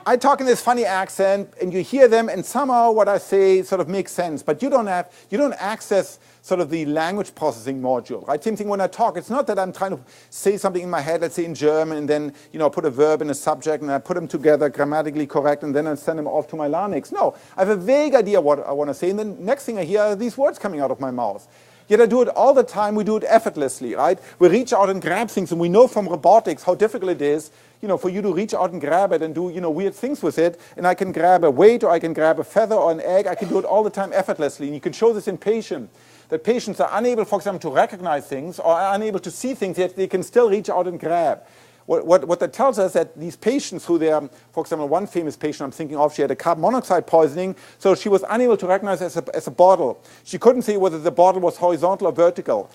I talk in this funny accent, and you hear them, and somehow what I say sort of makes sense, but you don't access sort of the language processing module, right? Same thing when I talk. It's not that I'm trying to say something in my head, let's say in German, and then, put a verb in a subject, and I put them together grammatically correct, and then I send them off to my larynx. No, I have a vague idea what I want to say, and then next thing I hear are these words coming out of my mouth. Yet I do it all the time. We do it effortlessly, right? We reach out and grab things, and we know from robotics how difficult it is, for you to reach out and grab it and do, weird things with it. And I can grab a weight, or I can grab a feather or an egg. I can do it all the time effortlessly. And you can show this in patients, that patients are unable, for example, to recognize things or are unable to see things, yet they can still reach out and grab. What that tells us that these patients who they are, for example, one famous patient I'm thinking of, she had a carbon monoxide poisoning, so she was unable to recognize as a bottle. She couldn't see whether the bottle was horizontal or vertical.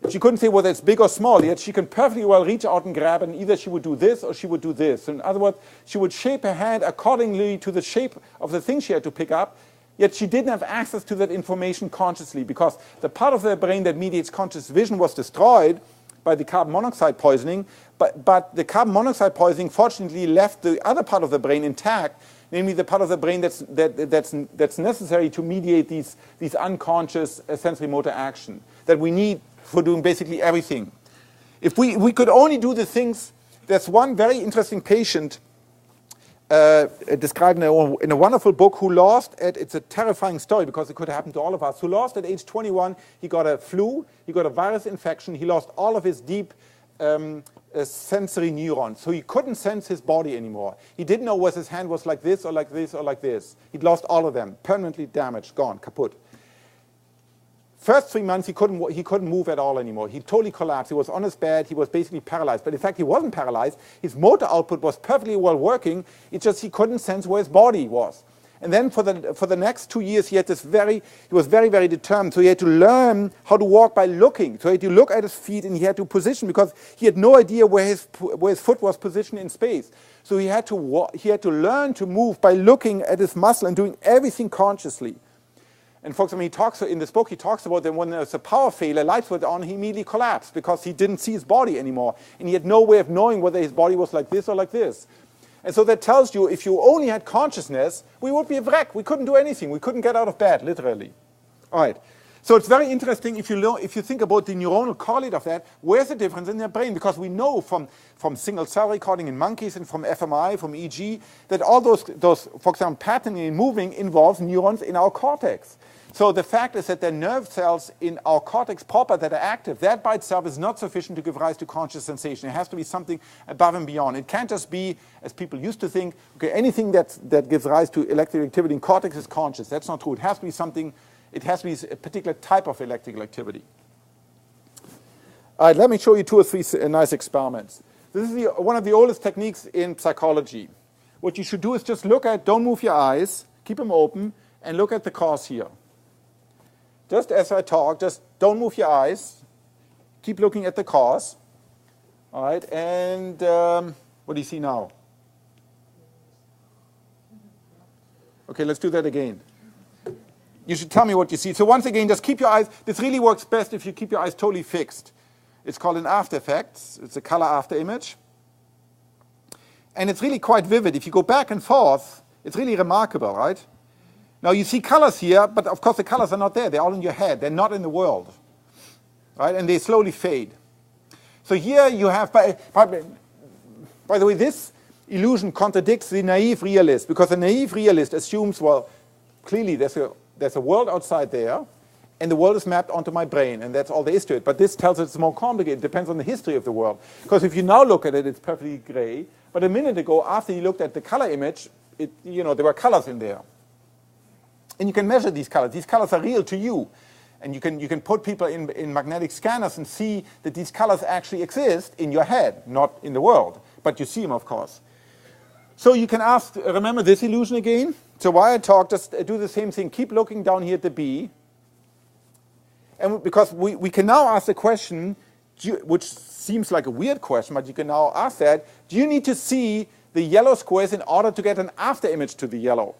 She couldn't say whether it's big or small, yet she can perfectly well reach out and grab, and either she would do this or she would do this. In other words, she would shape her hand accordingly to the shape of the thing she had to pick up, yet she didn't have access to that information consciously because the part of the brain that mediates conscious vision was destroyed by the carbon monoxide poisoning, but the carbon monoxide poisoning fortunately left the other part of the brain intact, namely the part of the brain that's necessary to mediate these unconscious sensory motor action that we need for doing basically everything. If we could only do the things, there's one very interesting patient described in a wonderful book who lost it's a terrifying story because it could happen to all of us, who lost at age 21, he got a flu, he got a virus infection, he lost all of his deep sensory neurons, so he couldn't sense his body anymore. He didn't know whether his hand was like this or like this or like this. He'd lost all of them, permanently damaged, gone, kaput. First 3 months, he couldn't move at all anymore. He totally collapsed. He was on his bed. He was basically paralyzed. But in fact, he wasn't paralyzed. His motor output was perfectly well working. It's just he couldn't sense where his body was. And then for the next 2 years, he was very, very determined. So he had to learn how to walk by looking. So he had to look at his feet, and he had to position because he had no idea where his foot was positioned in space. So he had to learn to move by looking at his muscle and doing everything consciously. And for example, in this book, he talks about that when there's a power failure, lights were on, he immediately collapsed because he didn't see his body anymore. And he had no way of knowing whether his body was like this or like this. And so that tells you if you only had consciousness, we would be a wreck. We couldn't do anything. We couldn't get out of bed, literally. All right. So it's very interesting if you think about the neuronal correlate of that, where's the difference in their brain? Because we know from single cell recording in monkeys and from fMRI, from EEG, that all those, for example, patterning and moving involves neurons in our cortex. So the fact is that there are nerve cells in our cortex proper that are active. That by itself is not sufficient to give rise to conscious sensation. It has to be something above and beyond. It can't just be, as people used to think, okay, anything that gives rise to electrical activity in cortex is conscious. That's not true. It has to be something, it has to be a particular type of electrical activity. All right, let me show you 2 or 3 nice experiments. This is one of the oldest techniques in psychology. What you should do is just don't move your eyes, keep them open, and look at the cause here. Just as I talk, just don't move your eyes. Keep looking at the cause. All right, and what do you see now? Okay, let's do that again. You should tell me what you see. So once again, just keep your eyes. This really works best if you keep your eyes totally fixed. It's called an after effects. It's a color after image. And it's really quite vivid. If you go back and forth, it's really remarkable, right? Now you see colors here, but of course the colors are not there. They're all in your head. They're not in the world, right? And they slowly fade. So here you have, by the way, this illusion contradicts the naive realist, because the naive realist assumes, well, clearly there's a world outside there, and the world is mapped onto my brain, and that's all there is to it. But this tells us it's more complicated. It depends on the history of the world. Because if you now look at it, it's perfectly gray. But a minute ago, after you looked at the color image, there were colors in there. And you can measure these colors. These colors are real to you. And you can put people in magnetic scanners and see that these colors actually exist in your head, not in the world. But you see them, of course. So you can ask, remember this illusion again? So while I talk, just do the same thing. Keep looking down here at the B. And because we can now ask the question, which seems like a weird question, but you can now ask that, do you need to see the yellow squares in order to get an after image to the yellow?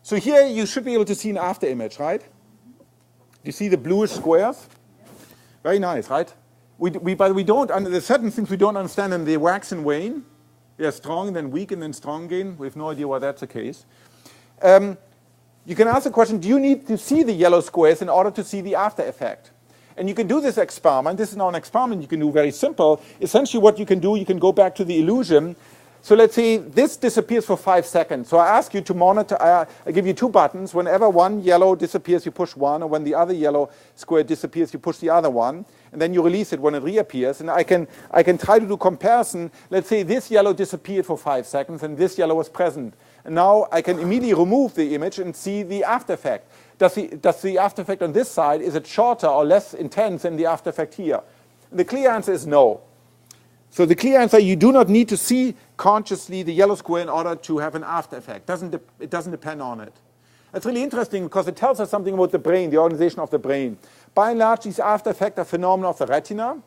So here you should be able to see an after image, right? Do you see the bluish squares? Very nice, right? But we don't, there's certain things we don't understand, and they wax and wane. They are strong and then weak and then strong again. We have no idea why that's the case. You can ask the question, do you need to see the yellow squares in order to see the after effect? And you can do this experiment. This is now an experiment you can do, very simple. Essentially what you can do, you can go back to the illusion. So let's say this disappears for 5 seconds. So I ask you to monitor, I give you 2 buttons. Whenever one yellow disappears, you push one, or when the other yellow square disappears, you push the other one. And then you release it when it reappears. And I can try to do comparison. Let's say this yellow disappeared for 5 seconds, and this yellow was present. And now I can immediately remove the image and see the after effect. Does the after effect on this side, is it shorter or less intense than the after effect here? The clear answer is no. So the clear answer, you do not need to see consciously the yellow square in order to have an after effect. It doesn't depend on it. That's really interesting because it tells us something about the brain, the organization of the brain. By and large, these after effects are phenomena of the retina.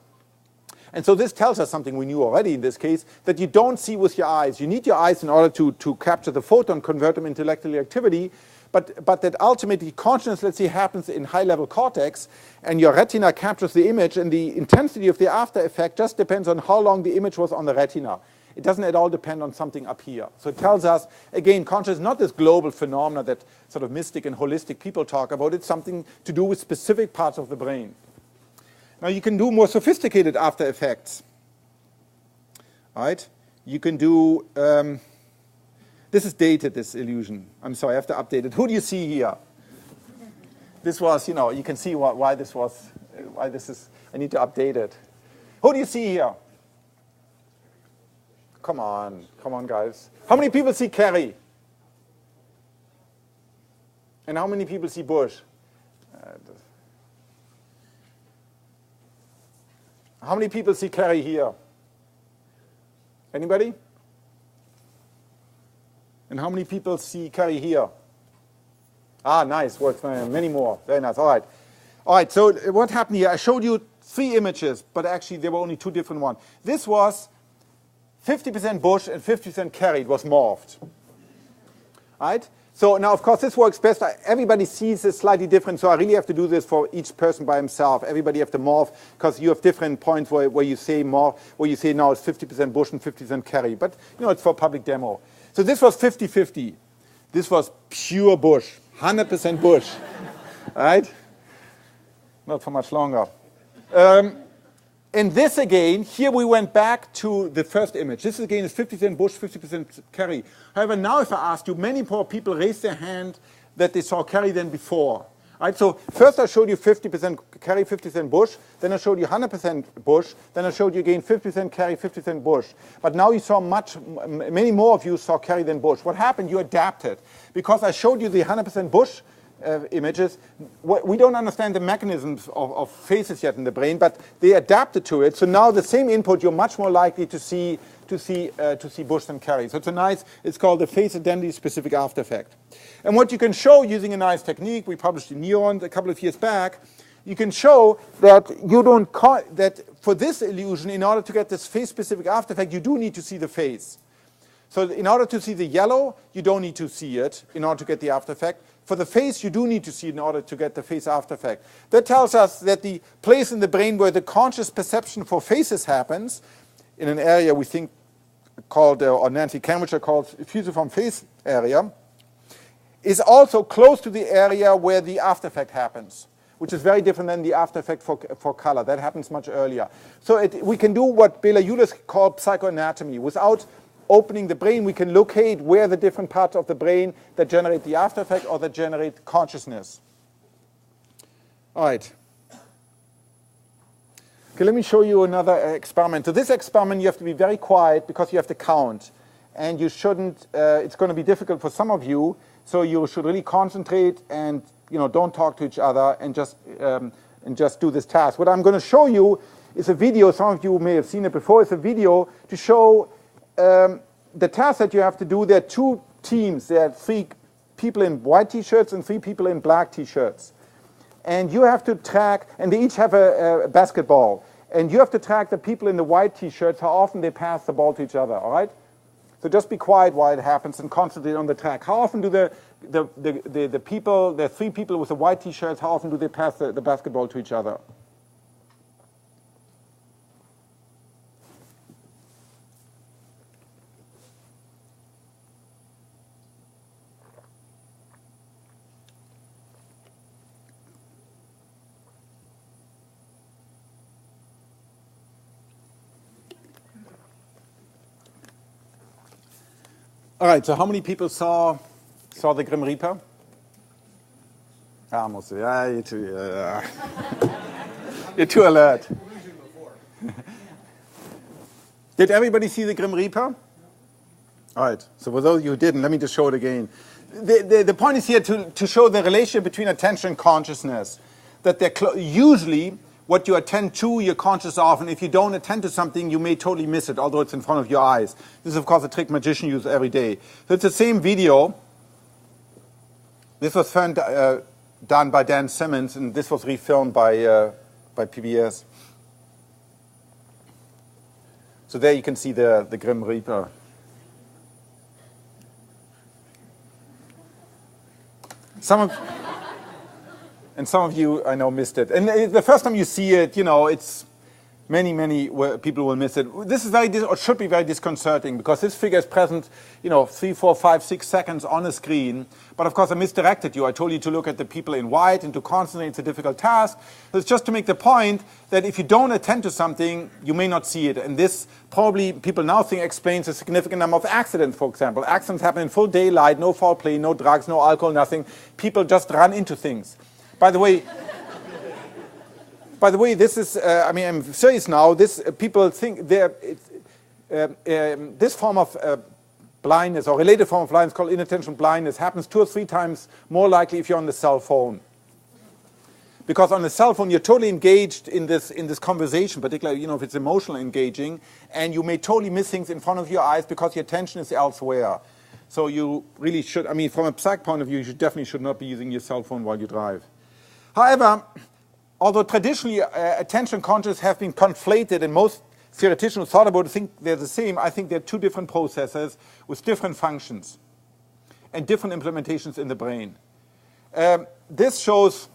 And so this tells us something we knew already in this case, that you don't see with your eyes. You need your eyes in order to capture the photon, convert them into electrical activity, but that ultimately consciousness, let's say, happens in high-level cortex, and your retina captures the image, and the intensity of the after effect just depends on how long the image was on the retina. It doesn't at all depend on something up here. So it tells us, again, consciousness is not this global phenomena that sort of mystic and holistic people talk about. It's something to do with specific parts of the brain. Now you can do more sophisticated after effects. Right? You can do, this is dated, this illusion. I'm sorry, I have to update it. Who do you see here? This was, you can see why this is, I need to update it. Who do you see here? Come on guys. How many people see Kerry? And how many people see Bush? How many people see Kerry here? Anybody? And how many people see Kerry here? Ah, nice, works, many more, very nice, all right. All right, so what happened here? I showed you 3 images, but actually there were only 2 different ones. This was 50% Bush and 50% Kerry. It was morphed. Right? So now, of course, this works best. Everybody sees this slightly different, so I really have to do this for each person by himself. Everybody have to morph, because you have different points where you say morph, where you say now it's 50% Bush and 50% Kerry. But, it's for public demo. So this was 50-50. This was pure Bush, 100% Bush. Right? Not for much longer. And this again, here we went back to the first image. This again is 50% Bush, 50% Kerry. However, now if I ask you, many more people raised their hand that they saw Kerry than before. Right, so first I showed you 50% Kerry, 50% Bush. Then I showed you 100% Bush. Then I showed you again 50% Kerry, 50% Bush. But now you saw many more of you saw Kerry than Bush. What happened? You adapted. Because I showed you the 100% Bush images, we don't understand the mechanisms of faces yet in the brain, but they adapted to it. So now the same input, you're much more likely to see Bush than Kerry. So it's called the face identity specific after effect. And what you can show using a nice technique, we published in Neurons a couple of years back, you can show that that for this illusion, in order to get this face specific after effect, you do need to see the face. So in order to see the yellow, you don't need to see it in order to get the after effect. For the face, you do need to see it in order to get the face after effect. That tells us that the place in the brain where the conscious perception for faces happens, in an area we think called, or Nancy Cambridge called fusiform face area, is also close to the area where the after effect happens, which is very different than the after effect for color. That happens much earlier. So we can do what Bela Yulis called psychoanatomy. Without opening the brain, we can locate where the different parts of the brain that generate the after effect or that generate consciousness. All right. Okay, let me show you another experiment. So this experiment, you have to be very quiet because you have to count. And you shouldn't, it's going to be difficult for some of you, so you should really concentrate and don't talk to each other and just do this task. What I'm going to show you is a video. Some of you may have seen it before. It's a video to show the task that you have to do. There are two teams. There are 3 people in white T-shirts and 3 people in black T-shirts. And you have to track, and they each have a basketball. And you have to track the people in the white T-shirts, how often they pass the ball to each other, all right? So just be quiet while it happens and concentrate on the track. How often do the people, the 3 people with the white T-shirts, how often do they pass the basketball to each other? All right, so how many people saw the Grim Reaper? Almost. Yeah, you're too alert. Did everybody see the Grim Reaper? All right, so for those of you who didn't, let me just show it again. The point is here to show the relationship between attention and consciousness, that they're usually what you attend to, you're conscious of, and if you don't attend to something, you may totally miss it, although it's in front of your eyes. This is, of course, a trick magicians use every day. So it's the same video. This was done by Dan Simmons, and this was refilmed by PBS. So there you can see the Grim Reaper. Some of you, I know, missed it. And the first time you see it, it's many people will miss it. This is or should be very disconcerting because this figure is present, 3, 4, 5, 6 seconds on a screen. But of course, I misdirected you. I told you to look at the people in white and to concentrate. It's a difficult task. So it's just to make the point that if you don't attend to something, you may not see it. And this probably, people now think, explains a significant number of accidents, for example. Accidents happen in full daylight, no foul play, no drugs, no alcohol, nothing. People just run into things. By the way, this is, I'm serious now, people think this form of blindness or related form of blindness called inattentional blindness happens 2 or 3 times more likely if you're on the cell phone. Because on the cell phone, you're totally engaged in this conversation, particularly, if it's emotional engaging, and you may totally miss things in front of your eyes because your attention is elsewhere. So you really should, from a psych point of view, you definitely should not be using your cell phone while you drive. However, although traditionally attention and consciousness have been conflated and most theoreticians who thought about it think they're the same, I think they're 2 different processes with different functions and different implementations in the brain. This shows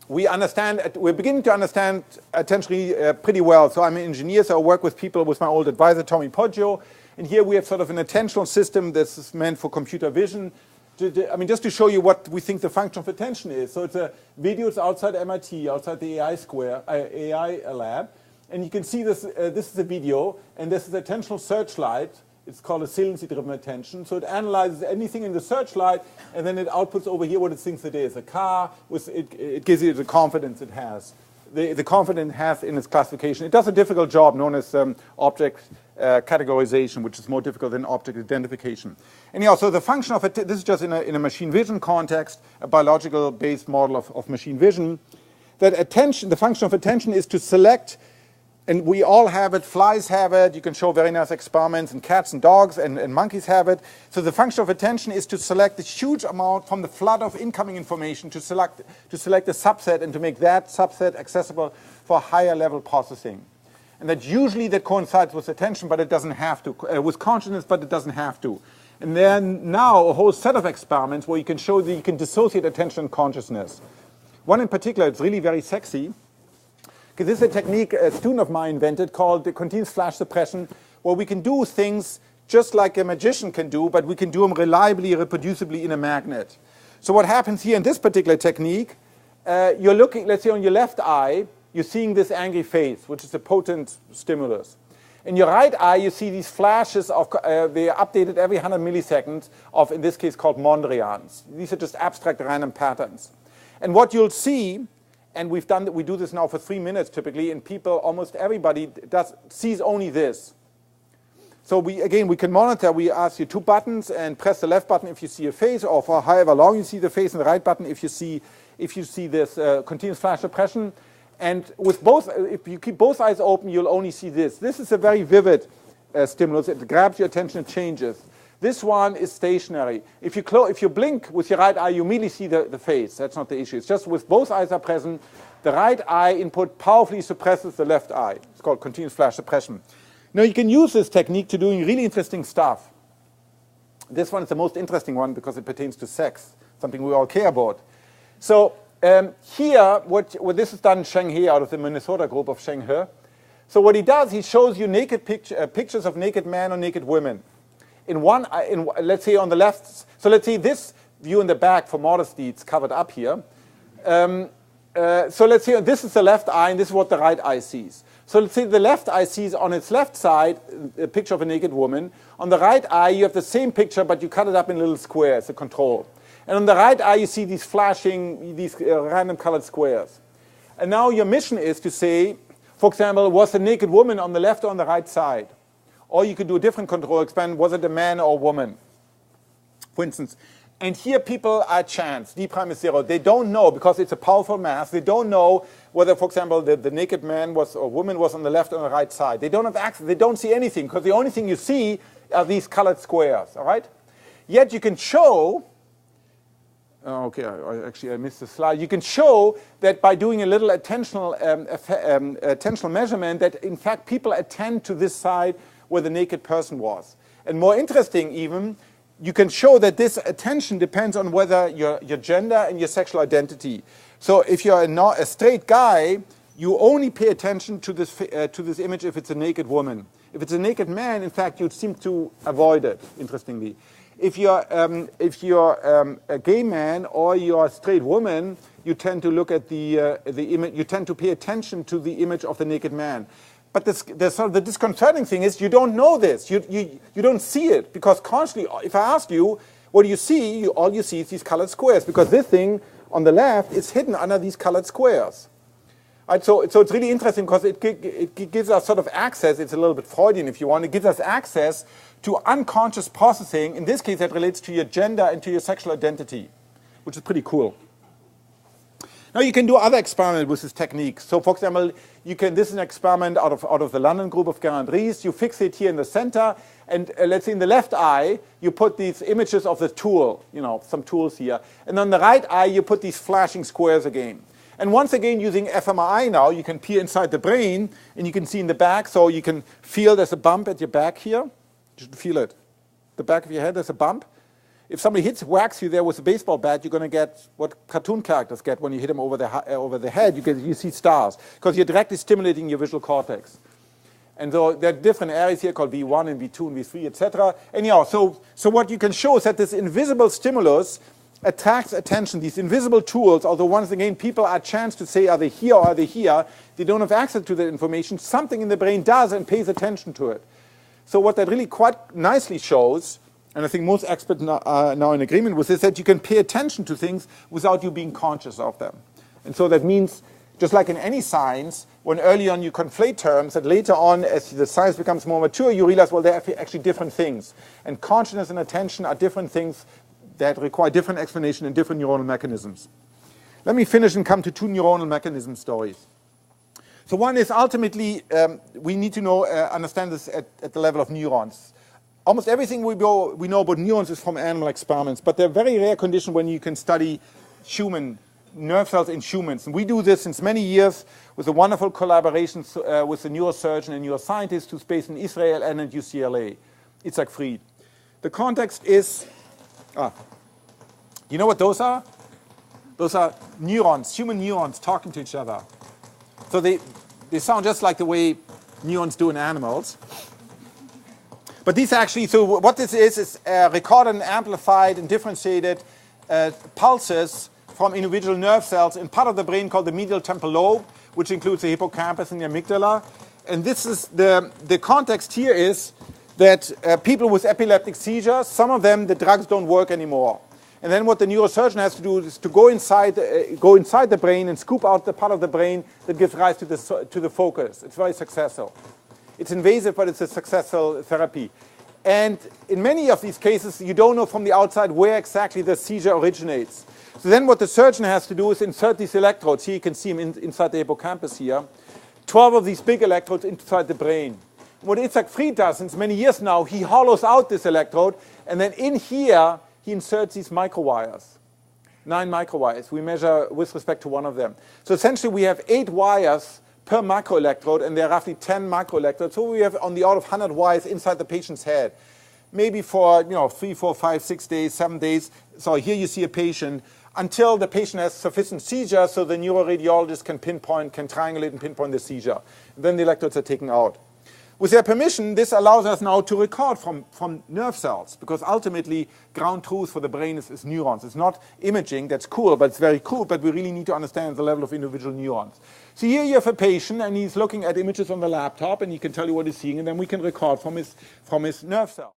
we're beginning to understand attention pretty well. So I'm an engineer, so I work with people, with my old advisor, Tommy Poggio. And here we have sort of an attentional system that's meant for computer vision. Just to show you what we think the function of attention is. So it's a video. It's outside MIT, outside the AI lab. And you can see this. This is a video, and this is attentional searchlight. It's called a saliency-driven attention. So it analyzes anything in the searchlight, and then it outputs over here what it thinks it is. A car, it gives you the confidence it has. The confidence it has in its classification. It does a difficult job known as object categorization, which is more difficult than object identification. Anyhow, so the function of it, this is just in a machine vision context, a biological-based model of machine vision, that attention, the function of attention is to select, and we all have it, flies have it, you can show very nice experiments, and cats and dogs and monkeys have it. So the function of attention is to select a huge amount from the flood of incoming information, to select a subset and to make that subset accessible for higher level processing. And that usually that coincides with attention, but it doesn't have to, with consciousness, but it doesn't have to. And then now a whole set of experiments where you can show that you can dissociate attention and consciousness. One in particular, it's really very sexy. Because this is a technique a student of mine invented called the continuous flash suppression, where we can do things just like a magician can do, but we can do them reliably, reproducibly in a magnet. So what happens here in this particular technique, you're looking, let's say on your left eye, you're seeing this angry face, which is a potent stimulus. In your right eye, you see these flashes of, they are updated every 100 milliseconds of, in this case, called mondrians. These are just abstract random patterns. And what you'll see, and we do this now for 3 minutes typically, and people, almost everybody sees only this. So we can monitor, we ask you 2 buttons and press the left button if you see a face, or for however long you see the face, and the right button if you see this continuous flash suppression. And with both, if you keep both eyes open, you'll only see this. This is a very vivid stimulus. It grabs your attention and changes. This one is stationary. If you blink with your right eye, you immediately see the face. That's not the issue. It's just with both eyes are present, the right eye input powerfully suppresses the left eye. It's called continuous flash suppression. Now you can use this technique to doing really interesting stuff. This one is the most interesting one because it pertains to sex, something we all care about. So here, this is done in Shenghe out of the Minnesota group of Shenghe. So what he does, he shows you naked pictures of naked men or naked women. Let's say on the left, so let's say this view in the back for modesty, it's covered up here. So let's say this is the left eye and this is what the right eye sees. So let's say the left eye sees on its left side a picture of a naked woman. On the right eye, you have the same picture, but you cut it up in little squares, the control. And on the right eye, you see these flashing, these random colored squares. And now your mission is to say, for example, was the naked woman on the left or on the right side? Or you could do a different control experiment, was it a man or a woman? For instance. And here people are chance, d prime is 0. They don't know, because it's a powerful mass, they don't know whether, for example, the naked man or woman was on the left or on the right side. They don't have access, they don't see anything, because the only thing you see are these colored squares, all right? Yet you can show, I missed the slide. You can show that by doing a little attentional measurement that, in fact, people attend to this side where the naked person was. And more interesting even, you can show that this attention depends on whether your gender and your sexual identity. So if you're a straight guy, you only pay attention to this image if it's a naked woman. If it's a naked man, in fact, you'd seem to avoid it, interestingly. If you're a gay man or you're a straight woman, you tend to look at the image. You tend to pay attention to the image of the naked man. But the disconcerting thing is you don't know this. You don't see it, because constantly, if I ask you, what do you see? All you see is these colored squares, because this thing on the left is hidden under these colored squares. Right, so it's really interesting because it gives us sort of access. It's a little bit Freudian if you want. It gives us access to unconscious processing. In this case, that relates to your gender and to your sexual identity, which is pretty cool. Now you can do other experiments with this technique. So for example, this is an experiment out of the London group of Gerard Ries. You fixate here in the center, and let's say in the left eye, you put these images of the tool, some tools here. And on the right eye, you put these flashing squares again. And once again, using fMRI now, you can peer inside the brain, and you can see in the back, so you can feel there's a bump at your back here. You should feel it. The back of your head, there's a bump. If somebody whacks you there with a baseball bat, you're going to get what cartoon characters get when you hit them over the head. You see stars, because you're directly stimulating your visual cortex. And so there are different areas here called V1 and V2 and V3, etc. Anyhow, so what you can show is that this invisible stimulus attracts attention. These invisible tools, although once again people are chance to say, are they here or are they here? They don't have access to that information. Something in the brain does and pays attention to it. So what that really quite nicely shows, and I think most experts are now in agreement with this, that you can pay attention to things without you being conscious of them. And so that means, just like in any science, when early on you conflate terms, that later on, as the science becomes more mature, you realize, well, they're actually different things. And consciousness and attention are different things that require different explanation and different neuronal mechanisms. Let me finish and come to 2 neuronal mechanism stories. So one is ultimately, we need to understand this at the level of neurons. Almost everything we know about neurons is from animal experiments, but they're very rare condition when you can study human nerve cells in humans. And we do this since many years with a wonderful collaboration with a neurosurgeon and neuroscientist who's based in Israel and at UCLA, Itzhak Fried. The context is, you know what those are? Those are neurons, human neurons talking to each other. So they sound just like the way neurons do in animals. But these actually, so what this is recorded and amplified and differentiated pulses from individual nerve cells in part of the brain called the medial temporal lobe, which includes the hippocampus and the amygdala. And this is the context here is that people with epileptic seizures, some of them, the drugs don't work anymore. And then what the neurosurgeon has to do is to go inside the brain and scoop out the part of the brain that gives rise to the focus. It's very successful. It's invasive, but it's a successful therapy. And in many of these cases, you don't know from the outside where exactly the seizure originates. So then what the surgeon has to do is insert these electrodes. Here you can see them inside the hippocampus here. 12 of these big electrodes inside the brain. What Itzhak Fried does since many years now, he hollows out this electrode, and then in here, he inserts these microwires, 9 microwires. We measure with respect to one of them. So essentially, we have 8 wires per microelectrode, and there are roughly 10 microelectrodes. So we have on the order of 100 wires inside the patient's head, maybe for 3, 4, 5, 6 days, 7 days. So here you see a patient until the patient has sufficient seizure, so the neuroradiologist can triangulate and pinpoint the seizure. Then the electrodes are taken out. With their permission, this allows us now to record from nerve cells, because ultimately, ground truth for the brain is neurons. It's not imaging, that's cool, but it's very cool, but we really need to understand the level of individual neurons. So here you have a patient, and he's looking at images on the laptop, and he can tell you what he's seeing, and then we can record from his nerve cells.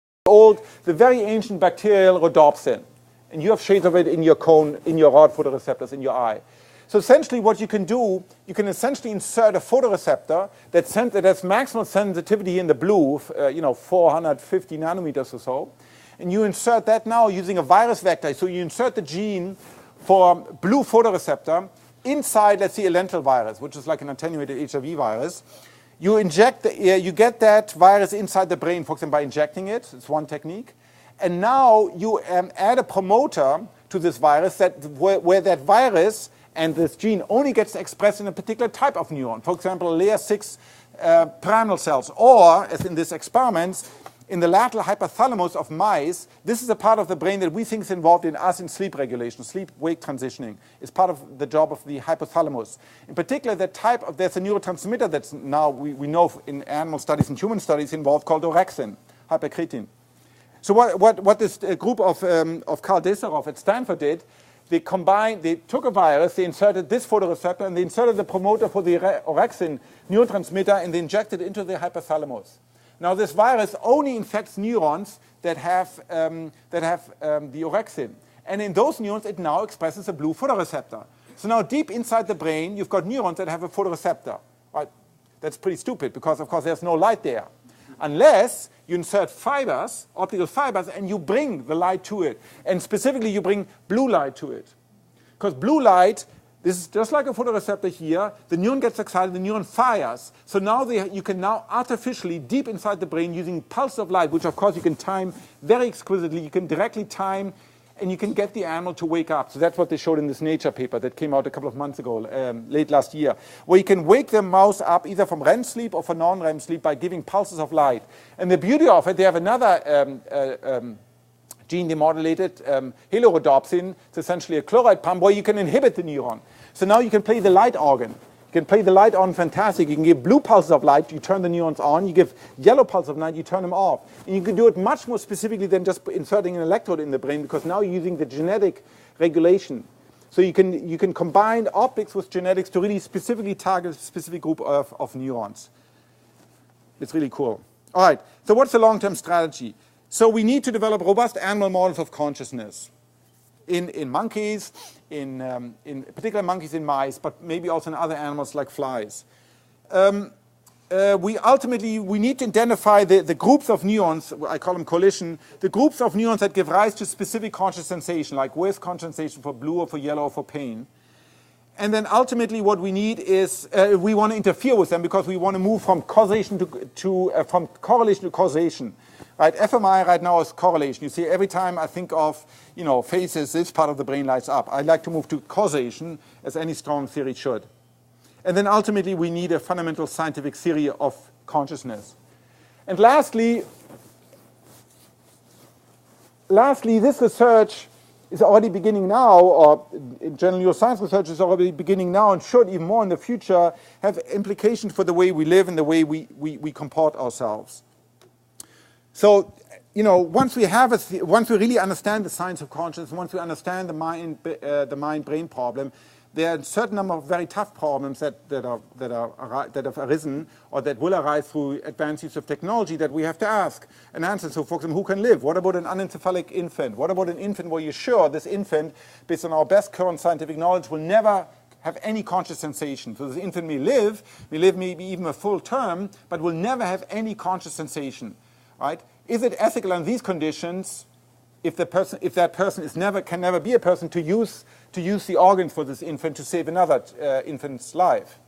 The very ancient bacterial rhodopsin, and you have shades of it in your cone, in your rod photoreceptors, in your eye. So essentially what you can do, you can essentially insert a photoreceptor that has maximal sensitivity in the blue, 450 nanometers or so. And you insert that now using a virus vector. So you insert the gene for blue photoreceptor inside, let's say, a lentil virus, which is like an attenuated HIV virus. You inject, you get that virus inside the brain, for example, by injecting it. It's one technique. And now you add a promoter to this virus where that virus and this gene only gets expressed in a particular type of neuron. For example, layer 6 pyramidal cells. Or, as in this experiment, in the lateral hypothalamus of mice, this is a part of the brain that we think is involved in sleep regulation, sleep-wake transitioning. It's part of the job of the hypothalamus. In particular, there's a neurotransmitter that's now, we know in animal studies and human studies involved called orexin, hypercretin. So what this group of Karl Deserov at Stanford did, they took a virus, they inserted this photoreceptor, and they inserted the promoter for the orexin neurotransmitter, and they injected it into the hypothalamus. Now, this virus only infects neurons that have the orexin. And in those neurons, it now expresses a blue photoreceptor. So now, deep inside the brain, you've got neurons that have a photoreceptor. Right? That's pretty stupid, because, of course, there's no light there. Unless you insert fibers, optical fibers, and you bring the light to it. And specifically, you bring blue light to it. Because blue light, this is just like a photoreceptor here. The neuron gets excited, the neuron fires. So now you can now artificially, deep inside the brain, using pulses of light, which of course you can time very exquisitely. You can directly time, and you can get the animal to wake up. So that's what they showed in this Nature paper that came out a couple of months ago, late last year, where you can wake the mouse up either from REM sleep or from non-REM sleep by giving pulses of light. And the beauty of it, they have another gene demodulated, halorhodopsin. It's essentially a chloride pump where you can inhibit the neuron. So now you can play the light organ. You can play the light on fantastic. You can give blue pulses of light, you turn the neurons on. You give yellow pulses of light, you turn them off. And you can do it much more specifically than just inserting an electrode in the brain, because now you're using the genetic regulation. So you can combine optics with genetics to really specifically target a specific group of neurons. It's really cool. All right, so what's the long-term strategy? So we need to develop robust animal models of consciousness in monkeys, in particular monkeys in mice, but maybe also in other animals like flies. We need to identify the groups of neurons, I call them coalition, the groups of neurons that give rise to specific conscious sensation, like where's conscious sensation for blue or for yellow or for pain. And then ultimately what we need is, we want to interfere with them because we want to move from causation from correlation to causation. Right? fMRI right now is correlation. You see, every time I think of faces, this part of the brain lights up. I'd like to move to causation, as any strong theory should. And then ultimately we need a fundamental scientific theory of consciousness. And lastly, this research is already beginning now, or in general neuroscience research is already beginning now and should even more in the future have implications for the way we live and the way we comport ourselves. So, once we really understand the science of consciousness, once we understand the mind-brain problem, there are a certain number of very tough problems that have arisen or that will arise through advanced use of technology that we have to ask and answer. So, for example, who can live? What about an anencephalic infant? What about an infant where you're sure this infant, based on our best current scientific knowledge, will never have any conscious sensation? So this infant may live maybe even a full term, but will never have any conscious sensation, right? Is it ethical under these conditions if that person can never be a person to use the organs for this infant to save another infant's life?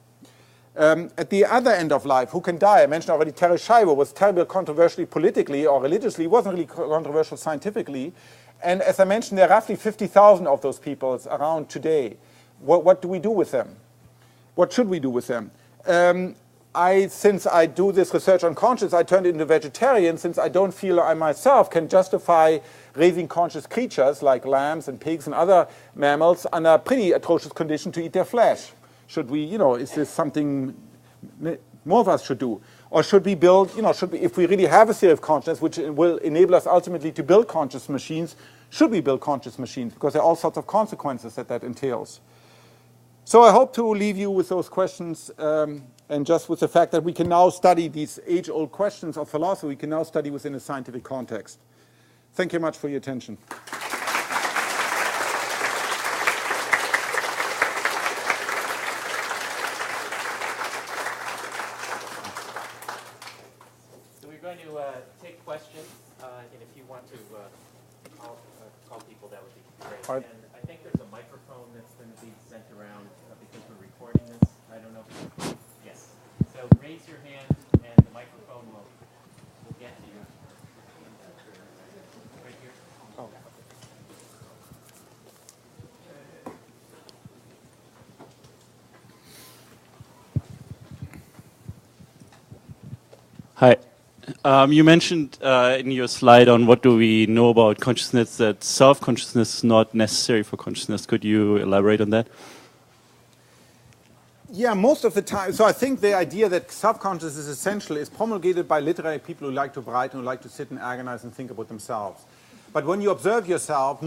At the other end of life, who can die? I mentioned already Terry Schreiber was terribly controversially politically or religiously, wasn't really controversial scientifically. And as I mentioned, there are roughly 50,000 of those people around today. What do we do with them? What should we do with them? Since I do this research on conscience, I turned into vegetarian since I don't feel I myself can justify raising conscious creatures like lambs and pigs and other mammals under pretty atrocious condition to eat their flesh. Should we, is this something more of us should do? Or should we build, if we really have a theory of consciousness, which will enable us ultimately to build conscious machines, should we build conscious machines? Because there are all sorts of consequences that entails. So I hope to leave you with those questions and just with the fact that we can now study these age-old questions of philosophy, we can now study within a scientific context. Thank you much for your attention.
So we're going to take questions, and if you want to call people, that would be great.
All right.
And I think there's a microphone that's going to be sent around because we're recording this. I don't know. Yes. So raise your hand, and the microphone will get to you. Right here.
Oh.
Hi. You mentioned in your slide on what do we know about consciousness that self-consciousness is not necessary for consciousness. Could you elaborate on that?
Yeah, most of the time. So I think the idea that self-consciousness is essential is promulgated by literary people who like to write and who like to sit and agonize and think about themselves. But when you observe yourself,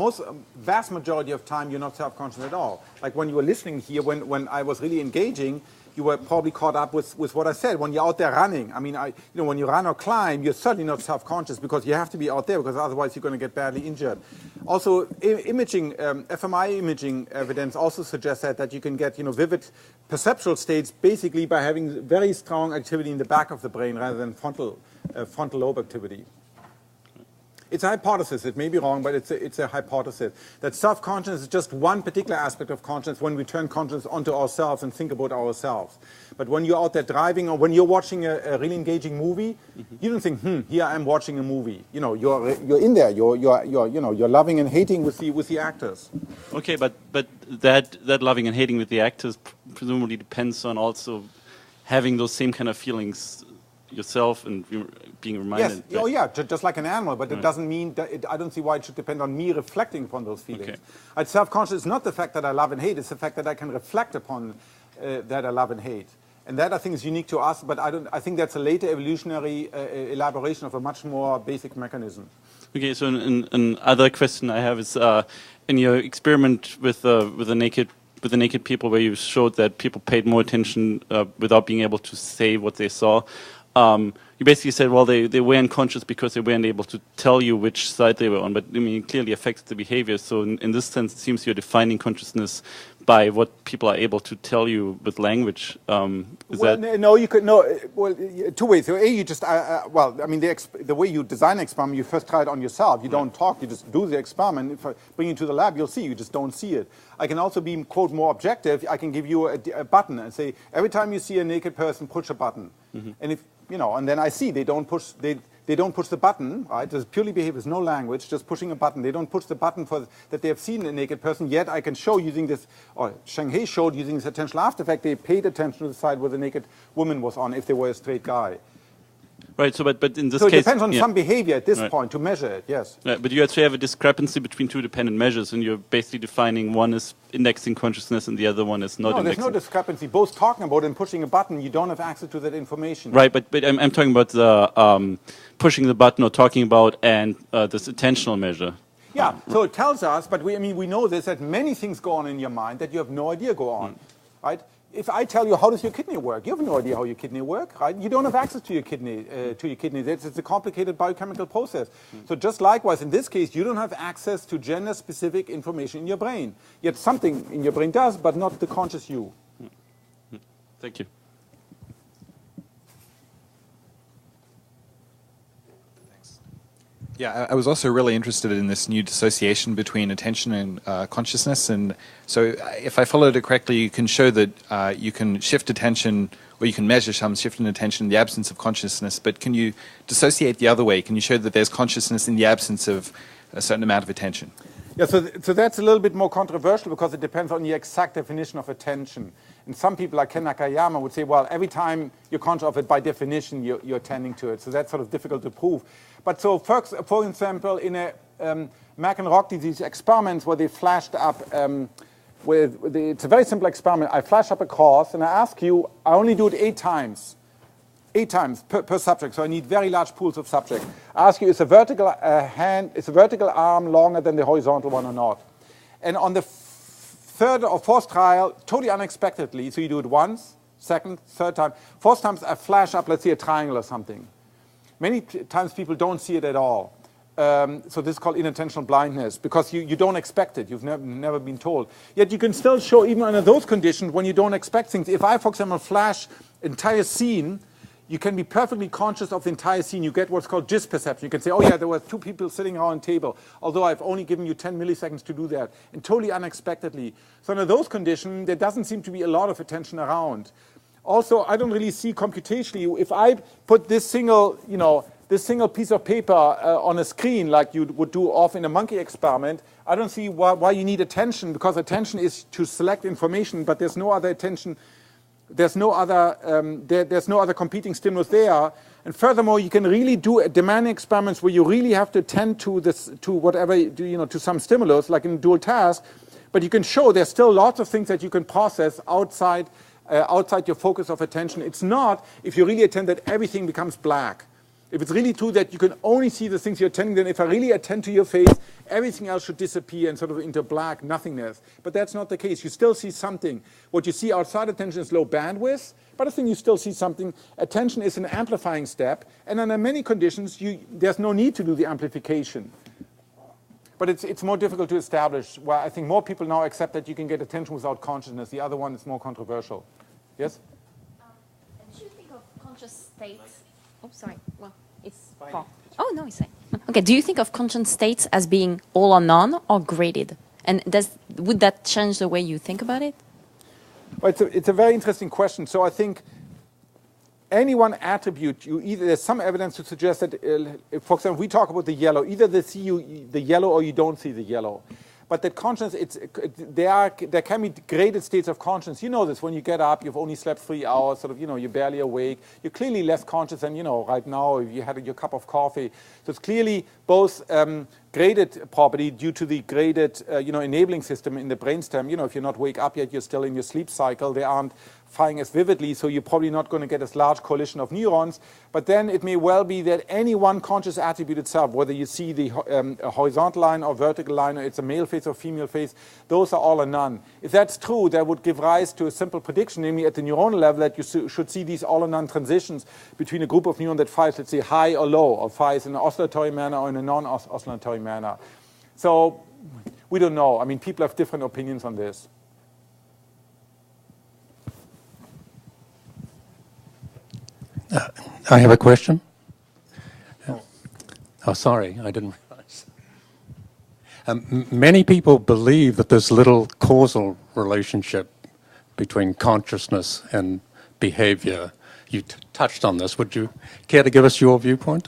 vast majority of time, you're not self-conscious at all. Like when you were listening here, when I was really engaging, you were probably caught up with what I said. When you're out there running, I mean, when you run or climb, you're certainly not self-conscious because you have to be out there because otherwise you're going to get badly injured. Also, imaging, fMRI imaging evidence also suggests that you can get vivid perceptual states basically by having very strong activity in the back of the brain rather than frontal lobe activity. It's a hypothesis. It may be wrong, but it's a hypothesis that self-consciousness is just one particular aspect of consciousness when we turn consciousness onto ourselves and think about ourselves. But when you're out there driving or when you're watching a really engaging movie, you don't think, here I am watching a movie. You're in there. You're loving and hating with the actors.
Okay, but that loving and hating with the actors presumably depends on also having those same kind of feelings yourself and being reminded.
Yes. Oh, yeah, just like an animal, but it doesn't mean that I don't see why it should depend on me reflecting upon those feelings. Okay. Self-conscious is not the fact that I love and hate; it's the fact that I can reflect upon that I love and hate, and that I think is unique to us. But I think that's a later evolutionary elaboration of a much more basic mechanism.
Okay, so another question I have is in your experiment with the naked people, where you showed that people paid more attention without being able to say what they saw. You basically said, well, they weren't conscious because they weren't able to tell you which side they were on, but I mean, it clearly affects the behavior. So in this sense, it seems you're defining consciousness by what people are able to tell you with language.
No, you could two ways. So you just the way you design an experiment, you first try it on yourself. You don't talk. You just do the experiment. If I bring you to the lab, you'll see. You just don't see it. I can also be quote more objective. I can give you a button and say every time you see a naked person, push a button. And if and then I see they don't push the button, right? There's purely behavior, there's no language, just pushing a button. They don't push the button that they have seen a naked person, yet I can show using this, or Shanghai showed using this attentional after effect, they paid attention to the side where the naked woman was on if they were a straight guy.
Right, so but in this
case... So
it
depends on some behavior at this point to measure it, yes.
Right, but you actually have a discrepancy between two dependent measures, and you're basically defining one is indexing consciousness and the other one is not indexing.
No, there's no discrepancy. Both talking about and pushing a button, you don't have access to that information.
Right, but I'm talking about the pushing the button or talking about and this attentional measure.
Yeah, so it tells us, but we know this, that many things go on in your mind that you have no idea go on, right? If I tell you how does your kidney work, you have no idea how your kidney work, right? You don't have access to your kidney. It's a complicated biochemical process. So just likewise, in this case, you don't have access to gender-specific information in your brain. Yet something in your brain does, but not the conscious you.
Thank you.
Yeah, I was also really interested in this new dissociation between attention and consciousness. And so if I followed it correctly, you can show that you can shift attention, or you can measure some shift in attention in the absence of consciousness. But can you dissociate the other way? Can you show that there's consciousness in the absence of a certain amount of attention?
Yeah, so that's a little bit more controversial because it depends on the exact definition of attention. And some people like Ken Nakayama would say, well, every time you're conscious of it, by definition, you're attending to it. So that's sort of difficult to prove. But so, for example, in a Mac and Rock disease experiments where they flashed up, it's a very simple experiment. I flash up a cross and I ask you, I only do it 8 times. 8 times per subject, so I need very large pools of subject. I ask you, is a vertical arm longer than the horizontal one or not? And on the 3rd or 4th trial, totally unexpectedly, so you do it once, 2nd, 3rd time, 4th times I flash up, let's say, a triangle or something. Many times people don't see it at all. So this is called inattentional blindness, because you don't expect it. You've never been told. Yet you can still show, even under those conditions, when you don't expect things. If I, for example, flash entire scene, you can be perfectly conscious of the entire scene. You get what's called gist perception. You can say, oh yeah, there were 2 people sitting around a table, although I've only given you 10 milliseconds to do that, and totally unexpectedly. So under those conditions, there doesn't seem to be a lot of attention around. Also, I don't really see computationally, if I put this single piece of paper on a screen like you would do off in a monkey experiment, I don't see why you need attention, because attention is to select information, but there's no other attention. There's no other competing stimulus there. And furthermore, you can really do demanding experiments where you really have to attend to to some stimulus, like in dual task. But you can show there's still lots of things that you can process outside your focus of attention. It's not, if you really attend, that everything becomes black. If it's really true that you can only see the things you're attending, then if I really attend to your face, everything else should disappear and sort of into black nothingness. But that's not the case. You still see something. What you see outside attention is low bandwidth, but I think you still see something. Attention is an amplifying step, and under many conditions, there's no need to do the amplification. But it's more difficult to establish. Well, I think more people now accept that you can get attention without consciousness. The other one is more controversial. Yes?
Do you think of conscious states? Oh, sorry. Well, it's Paul. Oh, no, it's fine. Okay, do you think of conscious states as being all or none or graded? And would that change the way you think about it?
Well, it's a very interesting question. So I think any one attribute, there's some evidence to suggest that, for example, we talk about the yellow, either they see the yellow or you don't see the yellow. But that consciousness, there can be graded states of consciousness. You know this, when you get up, you've only slept 3 hours, sort of, you're barely awake. You're clearly less conscious than, right now, if you had your cup of coffee. So it's clearly both graded property due to the graded, enabling system in the brainstem. If you're not wake up yet, you're still in your sleep cycle. They aren't firing as vividly, so you're probably not going to get as large coalition of neurons. But then it may well be that any one conscious attribute itself, whether you see the horizontal line or vertical line, or it's a male face or female face, those are all or none. If that's true, that would give rise to a simple prediction, namely at the neuronal level, that you should see these all or none transitions between a group of neurons that fires, let's say, high or low, or fires in an oscillatory manner or in a non-oscillatory manner. So we don't know. I mean, people have different opinions on this.
I have a question. Oh, sorry, I didn't realize. Many people believe that there's little causal relationship between consciousness and behavior. You touched on this. Would you care to give us your viewpoint?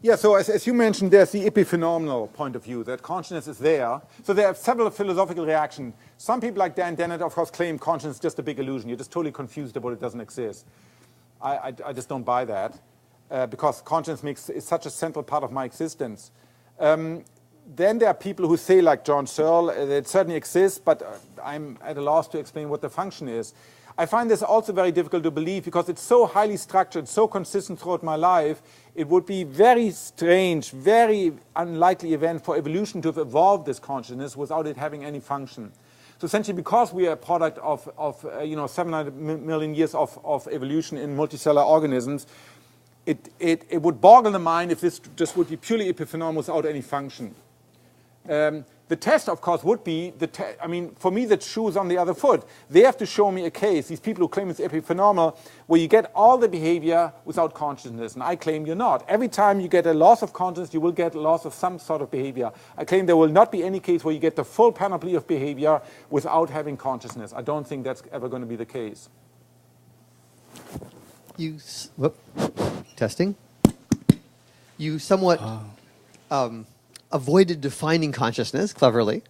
Yeah, so as you mentioned, there's the epiphenomenal point of view, that consciousness is there. So there are several philosophical reactions. Some people like Dan Dennett, of course, claim consciousness is just a big illusion. You're just totally confused about it doesn't exist. I just don't buy that because consciousness is such a central part of my existence. then there are people who say, like John Searle, that it certainly exists, but I'm at a loss to explain what the function is. I find this also very difficult to believe because it's so highly structured, so consistent throughout my life. It would be very strange, very unlikely event for evolution to have evolved this consciousness without it having any function. So essentially, because we are a product of 700 million years of evolution in multicellular organisms, it would boggle the mind if this just would be purely epiphenomenal without any function. The test, of course, would be, for me, the shoe's on the other foot. They have to show me a case, these people who claim it's epiphenomenal, where you get all the behavior without consciousness, and I claim you're not. Every time you get a loss of consciousness, you will get a loss of some sort of behavior. I claim there will not be any case where you get the full panoply of behavior without having consciousness. I don't think that's ever going to be the case.
Testing. You somewhat avoided defining consciousness cleverly.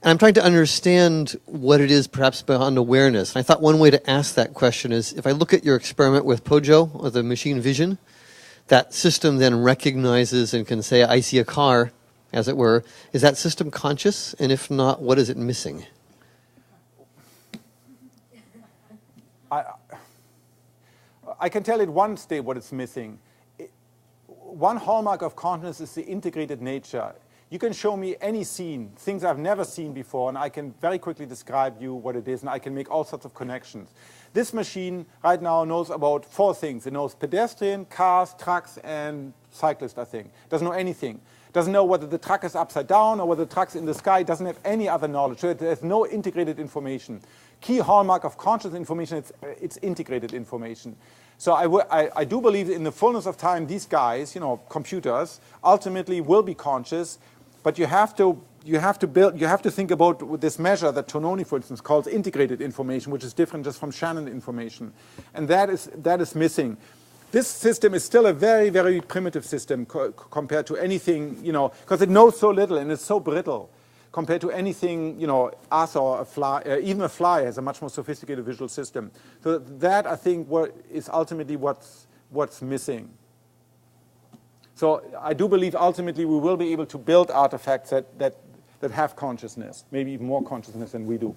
And I'm trying to understand what it is perhaps beyond awareness. And I thought one way to ask that question is, if I look at your experiment with Pojo, or the machine vision, that system then recognizes and can say, I see a car, as it were. Is that system conscious? And if not, what is it missing?
I can tell it one state what it's missing. One hallmark of consciousness is the integrated nature. You can show me any scene, things I've never seen before, and I can very quickly describe you what it is, and I can make all sorts of connections. This machine right now knows about 4 things. It knows pedestrian, cars, trucks, and cyclists, I think. Doesn't know anything. Doesn't know whether the truck is upside down or whether the truck's in the sky. Doesn't have any other knowledge. So there's no integrated information. Key hallmark of conscious information, it's integrated information. So I do believe that in the fullness of time, these guys, computers, ultimately will be conscious, but you have to think about this measure that Tononi, for instance, calls integrated information, which is different just from Shannon information, and that is missing. This system is still a very, very primitive system compared to anything, because it knows so little and it's so brittle compared to anything, us or a fly. Even a fly has a much more sophisticated visual system. So that, I think, is ultimately what's missing. So I do believe ultimately we will be able to build artifacts that have consciousness, maybe even more consciousness than we do.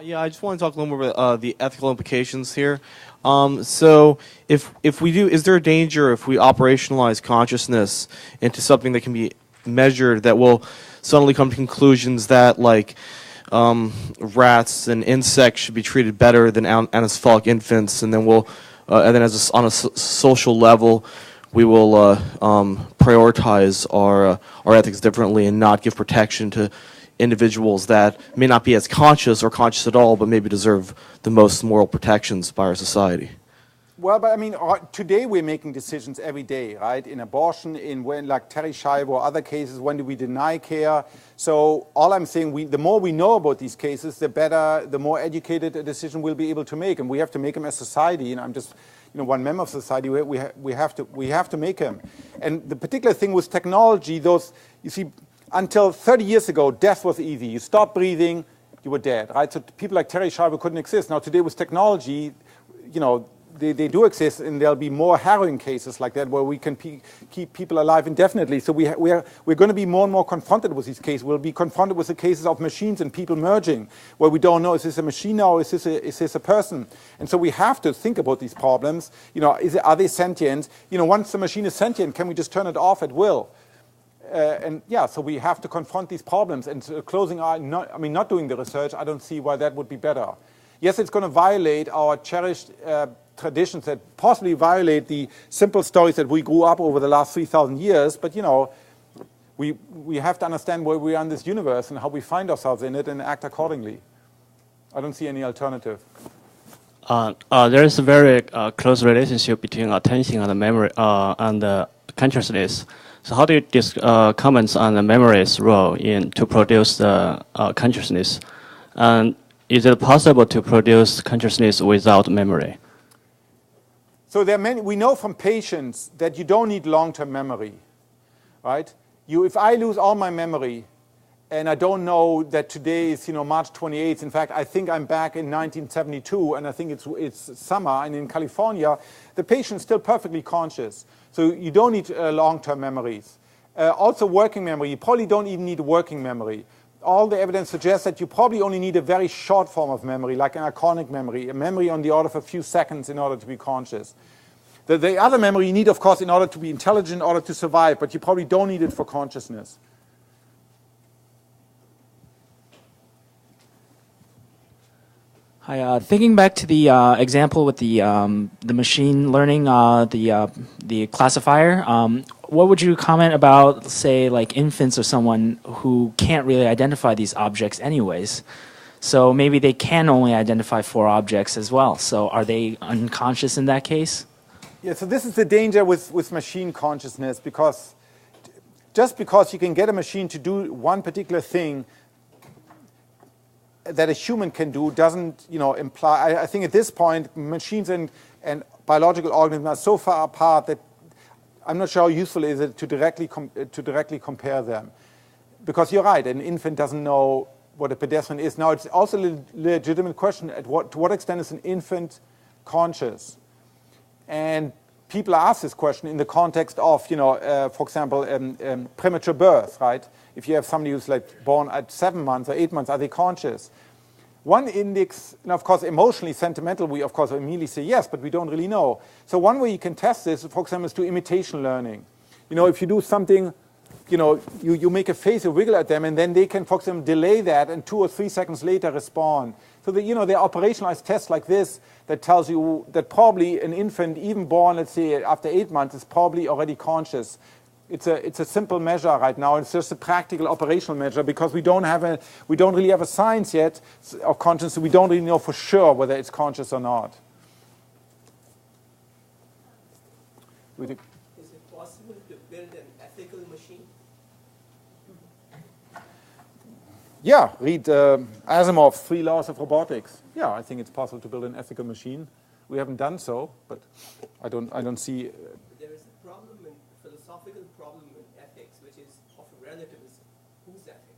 Yeah, I just want to talk a little more about the ethical implications here. So if we do, is there a danger if we operationalize consciousness into something that can be measured that will suddenly come to conclusions that, like, rats and insects should be treated better than anecephalic infants, and then on a social level, we will prioritize our ethics differently and not give protection to individuals that may not be as conscious or conscious at all, but maybe deserve the most moral protections by our society.
Well, but today we're making decisions every day, right? In abortion, like Terry Shive or other cases, when do we deny care? So all I'm saying, the more we know about these cases, the better, the more educated a decision we'll be able to make, and we have to make them as society. And I'm just, one member of society. We have to make them. And the particular thing with technology, you see, until 30 years ago, death was easy. You stopped breathing, you were dead, right? So people like Terry Shive couldn't exist. Now today with technology, they do exist, and there'll be more harrowing cases like that where we can keep people alive indefinitely. So we're going to be more and more confronted with these cases. We'll be confronted with the cases of machines and people merging, where we don't know, is this a machine now, or is this a person? And so we have to think about these problems. Are they sentient? Once the machine is sentient, can we just turn it off at will? So we have to confront these problems. And closing our, not doing the research, I don't see why that would be better. Yes, it's going to violate our cherished traditions that possibly violate the simple stories that we grew up over the last 3,000 years, but we have to understand where we are in this universe and how we find ourselves in it and act accordingly. I don't see any alternative.
There is a very close relationship between attention and memory and consciousness. So how do you comment on the memory's role to produce the consciousness? And is it possible to produce consciousness without memory?
So there are many. We know from patients that you don't need long-term memory, right? If I lose all my memory, and I don't know that today is March 28th. In fact, I think I'm back in 1972, and I think it's summer, and in California, the patient's still perfectly conscious. So you don't need long-term memories. Also working memory. You probably don't even need working memory. All the evidence suggests that you probably only need a very short form of memory, like an iconic memory, a memory on the order of a few seconds in order to be conscious. The other memory you need, of course, in order to be intelligent, in order to survive, but you probably don't need it for consciousness.
Hi, thinking back to the example with the machine learning, the classifier, what would you comment about, say, like infants or someone who can't really identify these objects anyways? So maybe they can only identify 4 objects as well. So are they unconscious in that case?
Yeah, so this is the danger with machine consciousness, because just because you can get a machine to do one particular thing that a human can do doesn't, imply. I think at this point, machines and biological organisms are so far apart that I'm not sure how useful it is to directly compare them. Because you're right, an infant doesn't know what a pedestrian is. Now, it's also a legitimate question: to what extent is an infant conscious? And people ask this question in the context of, for example, premature birth, right? If you have somebody who's like born at 7 months or 8 months, are they conscious? One index, and of course, emotionally, sentimental, we of course immediately say yes, but we don't really know. So one way you can test this, for example, is to imitation learning. If you do something, you make a face, you wiggle at them, and then they can, for example, delay that and 2 or 3 seconds later respond. So that, there are operationalized tests like this that tells you that probably an infant, even born, let's say, after 8 months, is probably already conscious. It's a simple measure right now. It's just a practical operational measure, because we don't really have a science yet of consciousness. So we don't really know for sure whether it's conscious or not.
Is it possible to build an ethical machine?
Yeah, read Asimov's 3 laws of robotics. Yeah, I think it's possible to build an ethical machine. We haven't done so, but I don't see.
There is a problem, a philosophical problem in ethics, which is of relativism. Whose ethics?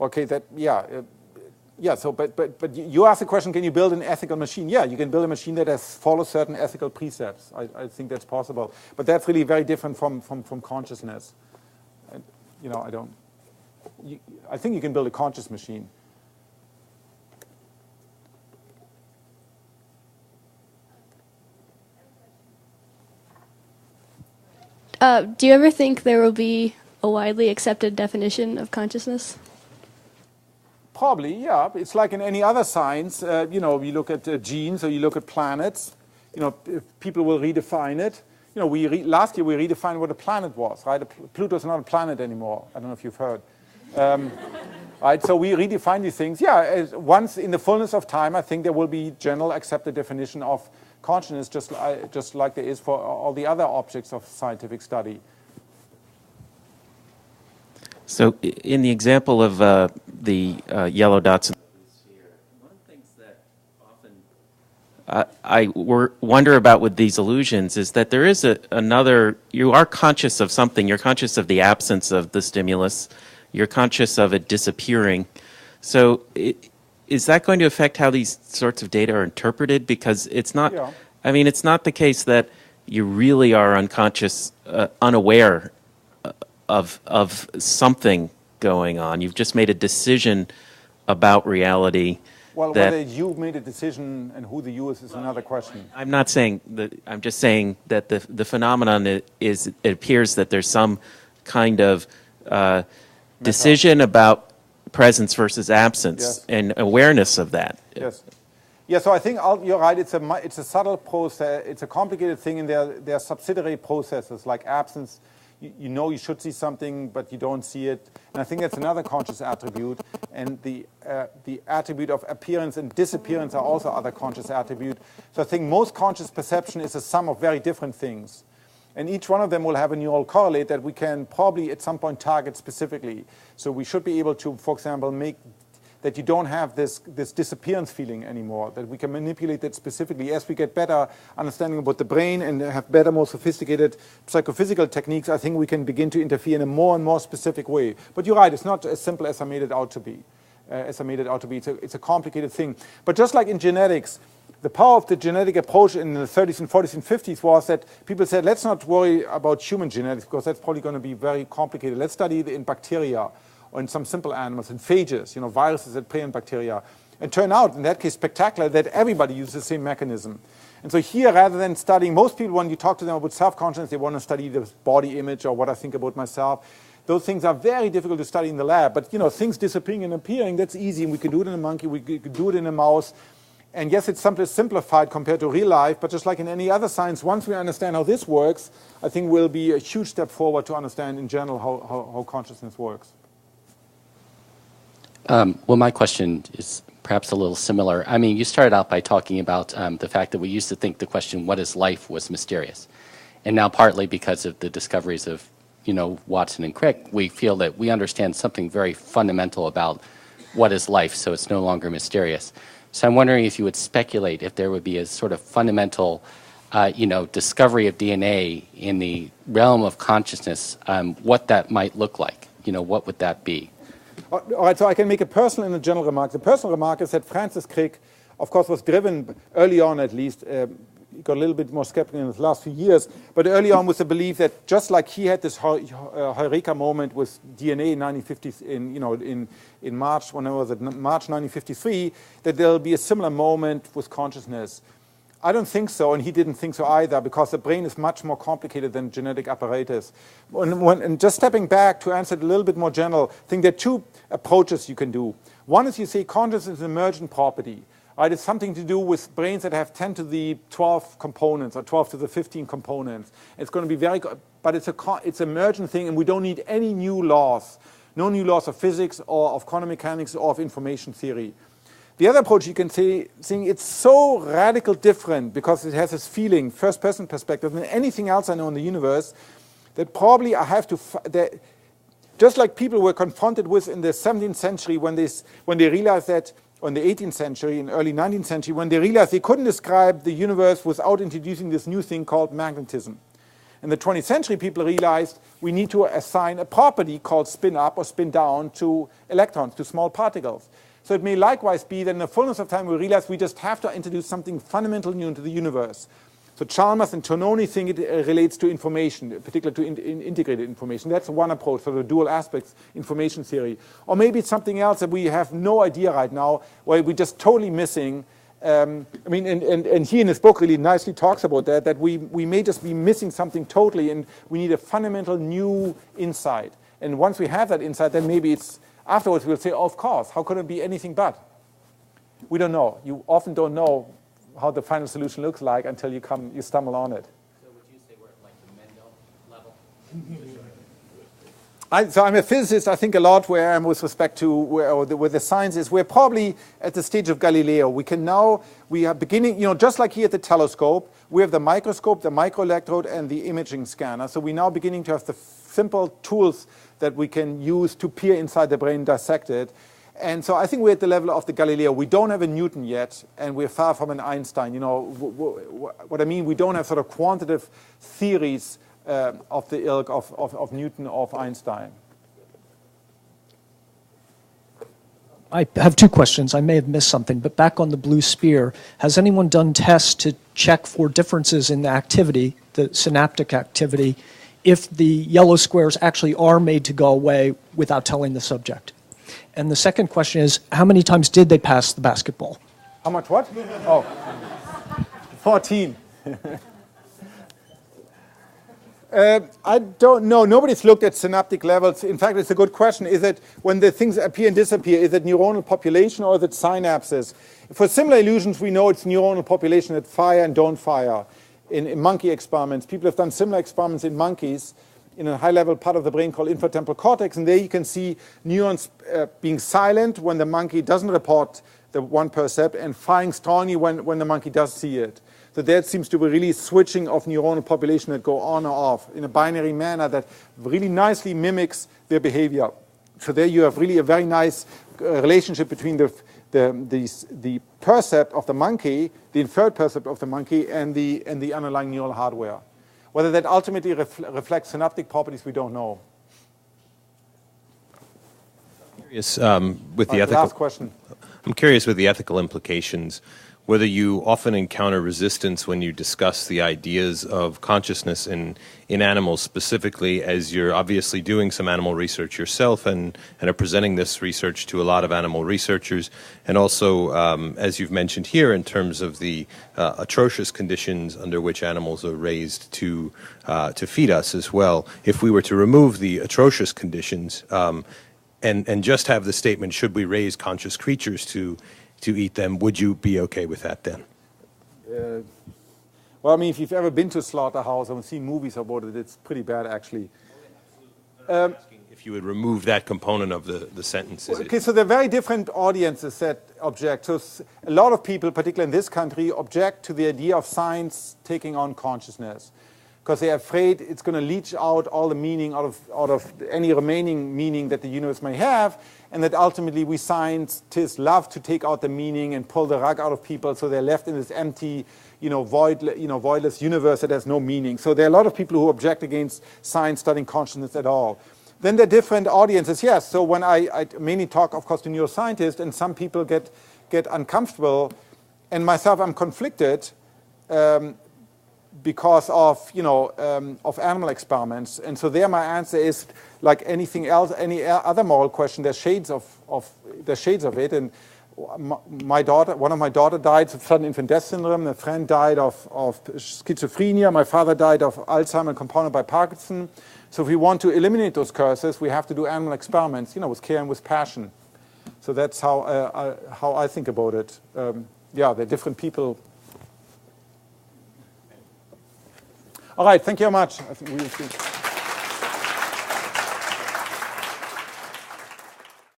Okay, yeah. So, but you asked the question: can you build an ethical machine? Yeah, you can build a machine that follows certain ethical precepts. I think that's possible, but that's really very different from consciousness. I think you can build a conscious machine.
Do you ever think there will be a widely accepted definition of consciousness?
Probably, yeah. It's like in any other science. You look at genes or you look at planets. People will redefine it. Last year we redefined what a planet was, right? Pluto's not a planet anymore. I don't know if you've heard. Right, so we redefine these things. Yeah, once in the fullness of time, I think there will be general accepted definition of consciousness, just like there is for all the other objects of scientific study.
So in the example of the yellow dots in the sphere, one of the things that often I wonder about with these illusions is that there is you are conscious of something. You're conscious of the absence of the stimulus. You're conscious of it disappearing. So is that going to affect how these sorts of data are interpreted? Because it's not, it's not the case that you really are unconscious, unaware of something going on. You've just made a decision about reality.
Well, whether you made a decision and who the you is another question.
I'm not saying that. I'm just saying that the phenomenon is, it appears that there's some kind of decision about presence versus absence and awareness of that.
Yes. Yeah, so I think you're right. It's a subtle process. It's a complicated thing, and there are subsidiary processes like absence. You should see something, but you don't see it. And I think that's another conscious attribute. And the attribute of appearance and disappearance are also other conscious attributes. So I think most conscious perception is a sum of very different things. And each one of them will have a neural correlate that we can probably at some point target specifically. So we should be able to, for example, make that you don't have this disappearance feeling anymore, that we can manipulate that specifically. As we get better understanding about the brain and have better, more sophisticated psychophysical techniques, I think we can begin to interfere in a more and more specific way. But you're right, it's not as simple as I made it out to be. It's a complicated thing. But just like in genetics, the power of the genetic approach in the 30s and 40s and 50s was that people said, let's not worry about human genetics because that's probably going to be very complicated. Let's study it in bacteria or in some simple animals, in phages, viruses that prey on bacteria. And turn out, in that case, spectacular, that everybody uses the same mechanism. And so here, rather than studying, most people, when you talk to them about self-consciousness, they want to study the body image or what I think about myself. Those things are very difficult to study in the lab. But, things disappearing and appearing, that's easy. And we can do it in a monkey. We can do it in a mouse. And yes, it's simply simplified compared to real life. But just like in any other science, once we understand how this works, I think will be a huge step forward to understand in general how consciousness works.
Well, my question is perhaps a little similar. I mean, you started out by talking about the fact that we used to think the question, what is life, was mysterious. And now partly because of the discoveries of, Watson and Crick, we feel that we understand something very fundamental about what is life, so it's no longer mysterious. So I'm wondering if you would speculate if there would be a sort of fundamental, discovery of DNA in the realm of consciousness, what that might look like. What would that be?
All right, so I can make a personal and a general remark. The personal remark is that Francis Crick, of course, was driven early on at least, he got a little bit more skeptical in the last few years, but early on with the belief that just like he had this eureka moment with DNA in 1950, in March, when it was at March 1953, that there'll be a similar moment with consciousness. I don't think so, and he didn't think so either, because the brain is much more complicated than genetic apparatus. And just stepping back to answer it a little bit more general, I think there are two approaches you can do. One is you say consciousness is an emergent property. Right? It's something to do with brains that have 10 to the 12 components or 12 to the 15 components. It's going to be but it's an emergent thing, and we don't need any new laws. No new laws of physics or of quantum mechanics or of information theory. The other approach you can say, seeing it's so radical different because it has this feeling, first-person perspective, than anything else I know in the universe, that probably I have to, just like people were confronted with in the 17th century when they realized that, or in the 18th century, in early 19th century, when they realized they couldn't describe the universe without introducing this new thing called magnetism. In the 20th century, people realized we need to assign a property called spin up or spin down to electrons, to small particles. So it may likewise be that in the fullness of time we realize we just have to introduce something fundamental new into the universe. So Chalmers and Tononi think it relates to information, particularly to integrated information. That's one approach for the dual aspects, information theory. Or maybe it's something else that we have no idea right now, where we're just totally missing. And he in his book really nicely talks about that we may just be missing something totally, and we need a fundamental new insight. And once we have that insight, then maybe it's, afterwards we'll say, oh, of course, how could it be anything but? We don't know. You often don't know how the final solution looks like until you stumble on it.
So would you say we're at like the Mendel level?
So I'm a physicist. I think a lot where I am with respect to where the science is. We're probably at the stage of Galileo. We are beginning, just like here at the telescope, we have the microscope, the microelectrode, and the imaging scanner. So we're now beginning to have the simple tools that we can use to peer inside the brain, dissect it. And so I think we're at the level of the Galileo. We don't have a Newton yet, and we're far from an Einstein. What I mean, we don't have sort of quantitative theories of the ilk of Newton or of Einstein.
I have two questions. I may have missed something, but back on the blue spear, has anyone done tests to check for differences in the activity, the synaptic activity, if the yellow squares actually are made to go away without telling the subject? And the second question is, how many times did they pass the basketball?
How much what? Oh, 14. I don't know. Nobody's looked at synaptic levels. In fact, it's a good question. Is it when the things appear and disappear, is it neuronal population or is it synapses? For similar illusions, we know it's neuronal population that fire and don't fire. In monkey experiments, people have done similar experiments in monkeys in a high-level part of the brain called infratemporal cortex, and there you can see neurons being silent when the monkey doesn't report the one percept and firing strongly when the monkey does see it. So there seems to be really switching of neuronal population that go on or off in a binary manner that really nicely mimics their behavior. So there you have really a very nice relationship between the percept of the monkey, the inferred percept of the monkey, and the underlying neural hardware. Whether that ultimately reflects synaptic properties, we don't know.
Curious with the ethical.
Last question.
I'm curious with the ethical implications. whether you often encounter resistance when you discuss the ideas of consciousness in animals specifically, as you're obviously doing some animal research yourself and are presenting this research to a lot of animal researchers, and also, as you've mentioned here, in terms of the atrocious conditions under which animals are raised to feed us as well. If we were to remove the atrocious conditions and just have the statement, should we raise conscious creatures to eat them, would you be okay with that then?
Well, I mean, if you've ever been to a slaughterhouse and seen movies about it, it's pretty bad, actually.
If you would remove that component of the sentence.
Okay, so there are very different audiences that object. So a lot of people, particularly in this country, object to the idea of science taking on consciousness, because they're afraid it's going to leach out all the meaning out of any remaining meaning that the universe may have, and that ultimately we scientists love to take out the meaning and pull the rug out of people, so they're left in this empty, voidless universe that has no meaning. So there are a lot of people who object against science studying consciousness at all. Then there are different audiences, yes. So when I mainly talk, of course, to neuroscientists, and some people get uncomfortable, and myself, I'm conflicted. Because of of animal experiments, and so there my answer is like anything else, any other moral question. There's shades of it. And one of my daughter died of sudden infant death syndrome. A friend died of schizophrenia. My father died of Alzheimer's compounded by Parkinson. So if we want to eliminate those curses, we have to do animal experiments, with care and with passion. So that's how I think about it. Yeah, they're different people. All right, thank you very much. I think we'll see.